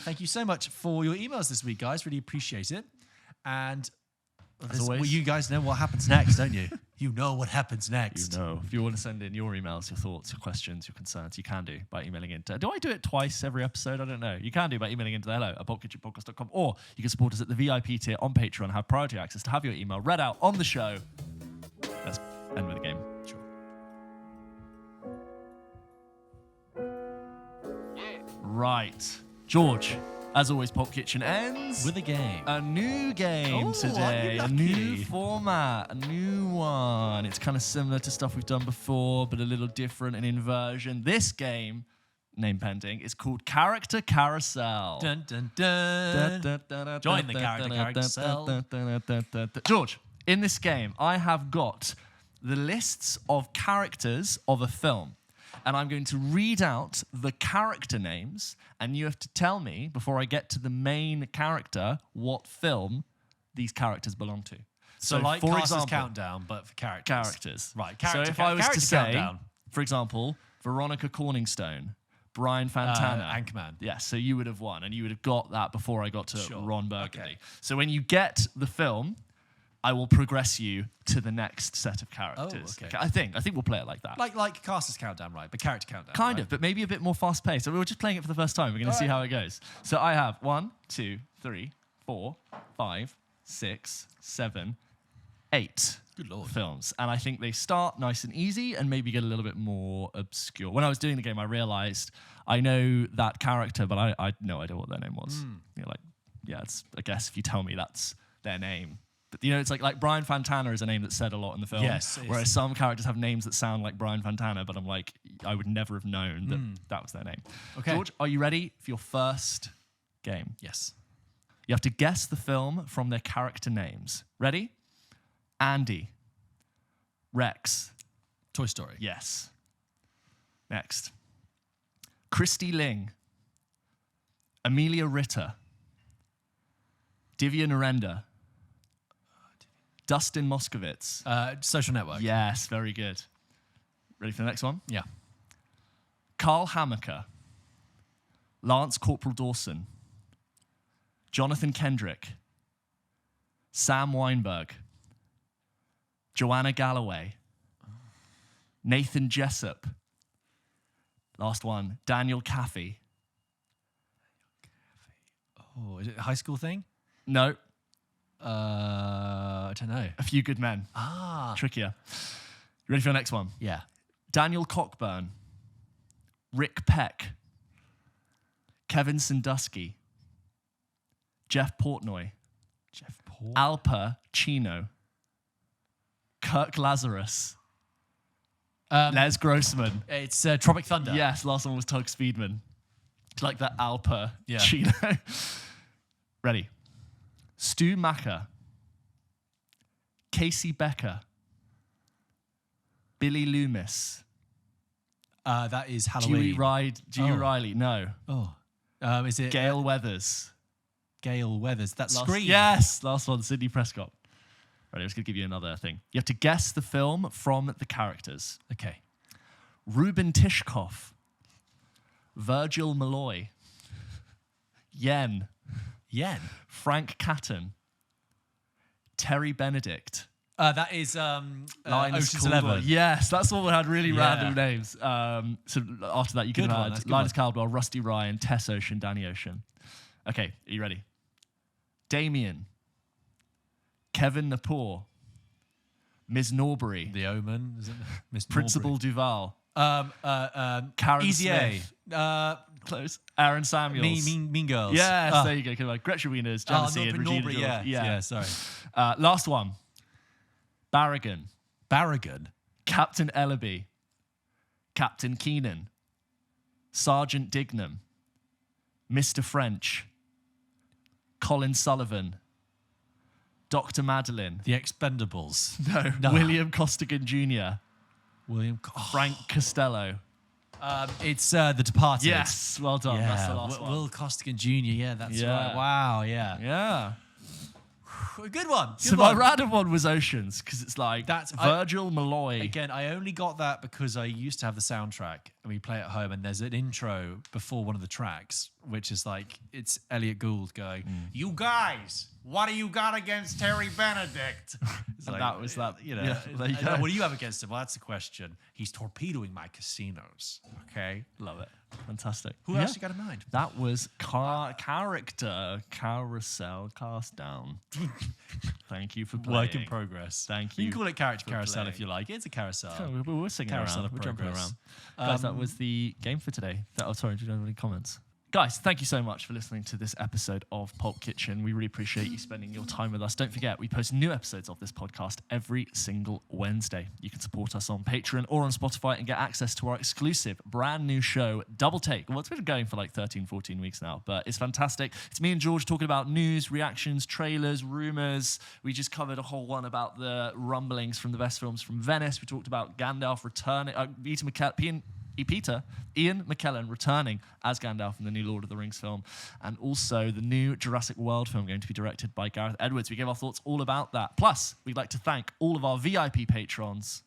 Thank you so much for your emails this week, guys. Really appreciate it. And as always, well, you guys know what happens next, don't you? You know what happens next. You know. If you want to send in your emails, your thoughts, your questions, your concerns, you can do by emailing in. Do I do it twice every episode? I don't know. You can do by emailing into hello@pulpkitchenpodcast.com, or you can support us at the VIP tier on Patreon and have priority access to have your email read out on the show. Let's end with a game. Sure. Right. George, as always, Pulp Kitchen ends with a game. A new game today. A new format. A new one. It's kind of similar to stuff we've done before, but a little different and inversion. This game, name pending, is called Character Carousel. Dun, dun, dun. Join the Character Carousel. George, in this game, I have got the lists of characters of a film. And I'm going to read out the character names, and you have to tell me, before I get to the main character, what film these characters belong to. So like for example, Countdown, but for characters. Characters. Right. So if I was to say, for example, Veronica Corningstone, Brian Fantana. Anchorman. Yes, so you would have won, and you would have got that before I got to Ron Burgundy. Okay. So when you get the film, I will progress you to the next set of characters. Oh, okay. I think we'll play it like that. Like Caster's Countdown, right? But character countdown. Kind right? of, but maybe a bit more fast paced. So we were just playing it for the first time. We're going to see how it goes. So I have 1, 2, 3, 4, 5, 6, 7, 8 Good Lord. films. And I think they start nice and easy and maybe get a little bit more obscure. When I was doing the game, I realized I know that character, but I had no idea what their name was. You're like, yeah, it's, I guess if you tell me that's their name. But it's like Brian Fantana is a name that's said a lot in the film. Yes. Whereas some characters have names that sound like Brian Fantana, but I'm like, I would never have known that that was their name. Okay. George, are you ready for your first game? Yes. You have to guess the film from their character names. Ready? Andy. Rex. Toy Story. Yes. Next. Christy Ling. Amelia Ritter. Divya Narendra. Dustin Moskovitz. Social Network. Yes, very good. Ready for the next one? Yeah. Carl Hammaker. Lance Corporal Dawson. Jonathan Kendrick. Sam Weinberg. Joanna Galloway. Nathan Jessup. Last one, Daniel Caffey. Oh, is it a high school thing? No, I don't know. A Few Good Men. Ah. Trickier. You ready for the next one? Yeah. Daniel Cockburn. Rick Peck. Kevin Sandusky. Jeff Portnoy. Al Pacino. Kirk Lazarus. Les Grossman. It's Tropic Thunder. Yes, last one was Tug Speedman. It's like that Al Yeah. Pacino. Ready. Stu Macker. Casey Becker. Billy Loomis. That is Halloween. Dewey Riley. No. Oh. Is it Gail Weathers. Gail Weathers? That's Scream. Yes. Last one, Sidney Prescott. Right, I'm just going to give you another thing. You have to guess the film from the characters. Okay. Ruben Tishkoff. Virgil Malloy. Yen. Frank Catton. Terry Benedict. That is Linus Ocean's Caldwell. 11. Yes, that's what we had really Yeah. random names. So after that, you could Good one, have that's had a good Linus one. Caldwell, Rusty Ryan, Tess Ocean, Danny Ocean. Okay, are you ready? Damien. Kevin Napor. Ms. Norbury. The Omen. Is it? Miss Principal Duval. Karen Easy A. Smith. Close. Aaron Samuels. Mean Girls. Yes, there you go. Come on. Gretchen Wieners, Janice Ian, Regina Norbury, George. yeah. Sorry. Last one. Barragan. Captain Ellaby. Captain Keenan. Sergeant Dignam. Mr. French. Colin Sullivan. Dr. Madeline. The Expendables. No. William Costigan Jr. Frank Oh. Costello. It's The Departed. Yes, well done. Yeah. That's the last one. Will Costigan Jr. Yeah, that's Yeah. right. Wow, yeah. Yeah. Good one. So my random one was Oceans, because it's like That's- Virgil Malloy. Again, I only got that because I used to have the soundtrack and we play it at home, and there's an intro before one of the tracks, which is like, it's Elliot Gould going, "You guys, what do you got against Terry Benedict?" It's And that was that. You know, Yeah, there you go. what do you have against him? Well, that's the question. He's torpedoing my casinos. Okay. Love it. Fantastic. Who else you got in mind? That was character carousel cast down. Thank you for playing. Work in progress. Thank You you can call it character for carousel playing. if you like. It's a carousel. Oh, we're singing Carousel around. of We're jumping progress. around. Guys, that was the game for today. Sorry, do you have any comments? Guys, thank you so much for listening to this episode of Pulp Kitchen. We really appreciate you spending your time with us. Don't forget, we post new episodes of this podcast every single Wednesday. You can support us on Patreon or on Spotify and get access to our exclusive brand new show, Double Take. Well, it's been going for like 13, 14 weeks now, but it's fantastic. It's me and George talking about news, reactions, trailers, rumors. We just covered a whole one about the rumblings from the best films from Venice. We talked about Gandalf returning, Ian McKellen returning as Gandalf in the new Lord of the Rings film, and also the new Jurassic World film going to be directed by Gareth Edwards. We gave our thoughts all about that. Plus, we'd like to thank all of our VIP patrons.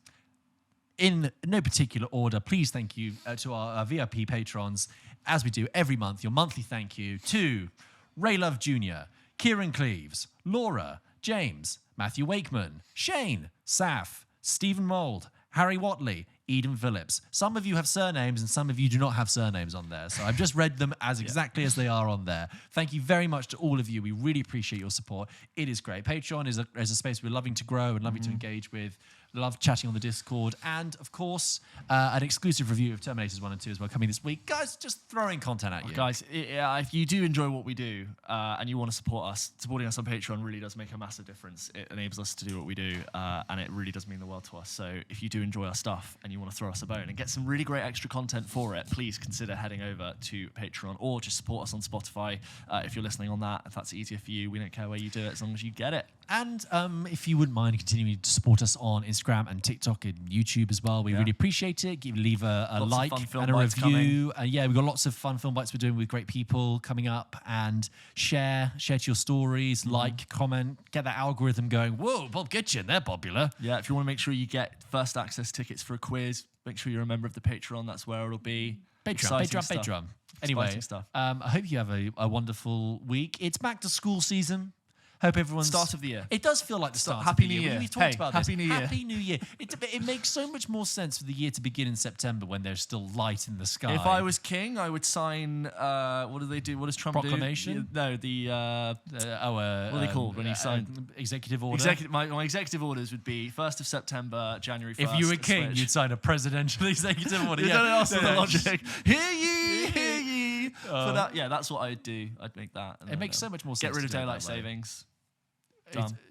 In no particular order, please thank you to our VIP patrons, as we do every month. Your monthly thank you to Ray Love Jr., Kieran Cleves, Laura, James, Matthew Wakeman, Shane, Saf, Stephen Mould, Harry Watley, Eden Phillips. Some of you have surnames and some of you do not have surnames on there. So I've just read them as exactly as they are on there. Thank you very much to all of you. We really appreciate your support. It is great. Patreon is a space we're loving to grow and loving to engage with. Love chatting on the Discord. And, of course, an exclusive review of Terminators 1 and 2 as well coming this week. Guys, just throwing content at you. Guys, if you do enjoy what we do and you want to support us, supporting us on Patreon really does make a massive difference. It enables us to do what we do, and it really does mean the world to us. So if you do enjoy our stuff and you want to throw us a bone and get some really great extra content for it, please consider heading over to Patreon or just support us on Spotify if you're listening on that. If that's easier for you, we don't care where you do it as long as you get it. And if you wouldn't mind continuing to support us on Instagram and TikTok and YouTube as well, we really appreciate it. Leave a like and a review. Yeah, we've got lots of fun film bites we're doing with great people coming up. And share to your stories, like, comment, get that algorithm going. Whoa, Pulp Kitchen, they're popular. Yeah, if you want to make sure you get first access tickets for a quiz, make sure you're a member of the Patreon. That's where it'll be. Patreon. Anyway, I hope you have a wonderful week. It's back to school season. Hope everyone's... Start of the year. It does feel like the start Happy of the New year. Year. We've talked about this. Happy New Year. Happy New Year. It makes so much more sense for the year to begin in September when there's still light in the sky. If I was king, I would sign... what do they do? What does Trump Proclamation? do? No, the... what are they called when he signed... Executive order? My executive orders would be 1st of September, January 1st. If you were king, you'd sign a presidential executive order. You don't ask for the logic. Hear ye, hear ye. For that, yeah, that's what I'd do. I'd make that. It makes so much more sense. Get rid of daylight savings.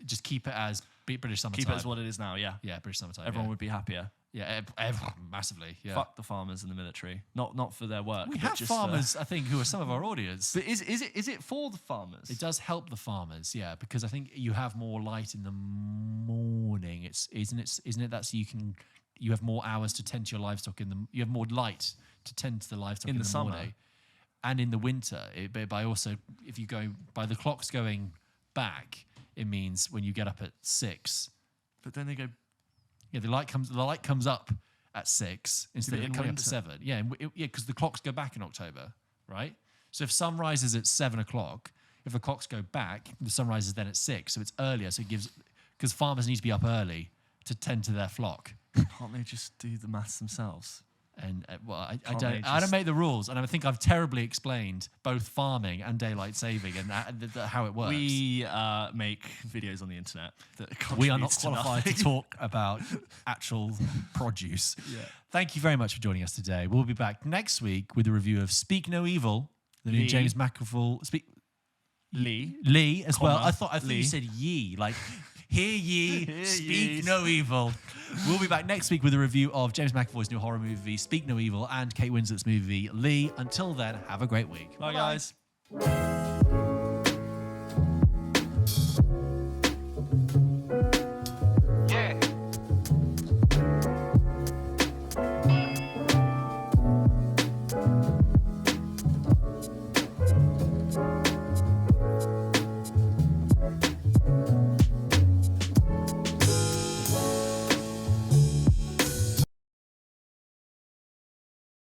Just keep it as British summertime. Keep it as what it is now, yeah. Yeah, British summertime. Everyone would be happier. Yeah, massively. Yeah. Fuck the farmers in the military. Not for their work. We have just farmers, I think, who are some of our audience. But is it for the farmers? It does help the farmers, yeah, because I think you have more light in the morning. Isn't it that so you have more hours to tend to your livestock you have more light to tend to the livestock in the summer. morning. And in the winter, by also if you go by the clocks going back, it means when you get up at 6. But then they go. Yeah, the light comes up at 6 instead of coming up at 7. Yeah, because the clocks go back in October, right? So if sun rises at 7 o'clock, if the clocks go back, the sun rises then at 6, so it's earlier. So it gives because farmers need to be up early to tend to their flock. Can't they just do the maths themselves? And I don't make the rules, and I think I've terribly explained both farming and daylight saving and how it works. We make videos on the internet. We are not qualified to talk about actual produce. Yeah. Thank you very much for joining us today. We'll be back next week with a review of Speak No Evil, the new James McAvoy. Lee as well. I thought you said ye, like hear ye, speak no evil. We'll be back next week with a review of James McAvoy's new horror movie, Speak No Evil, and Kate Winslet's movie, Lee. Until then, have a great week. Bye, guys.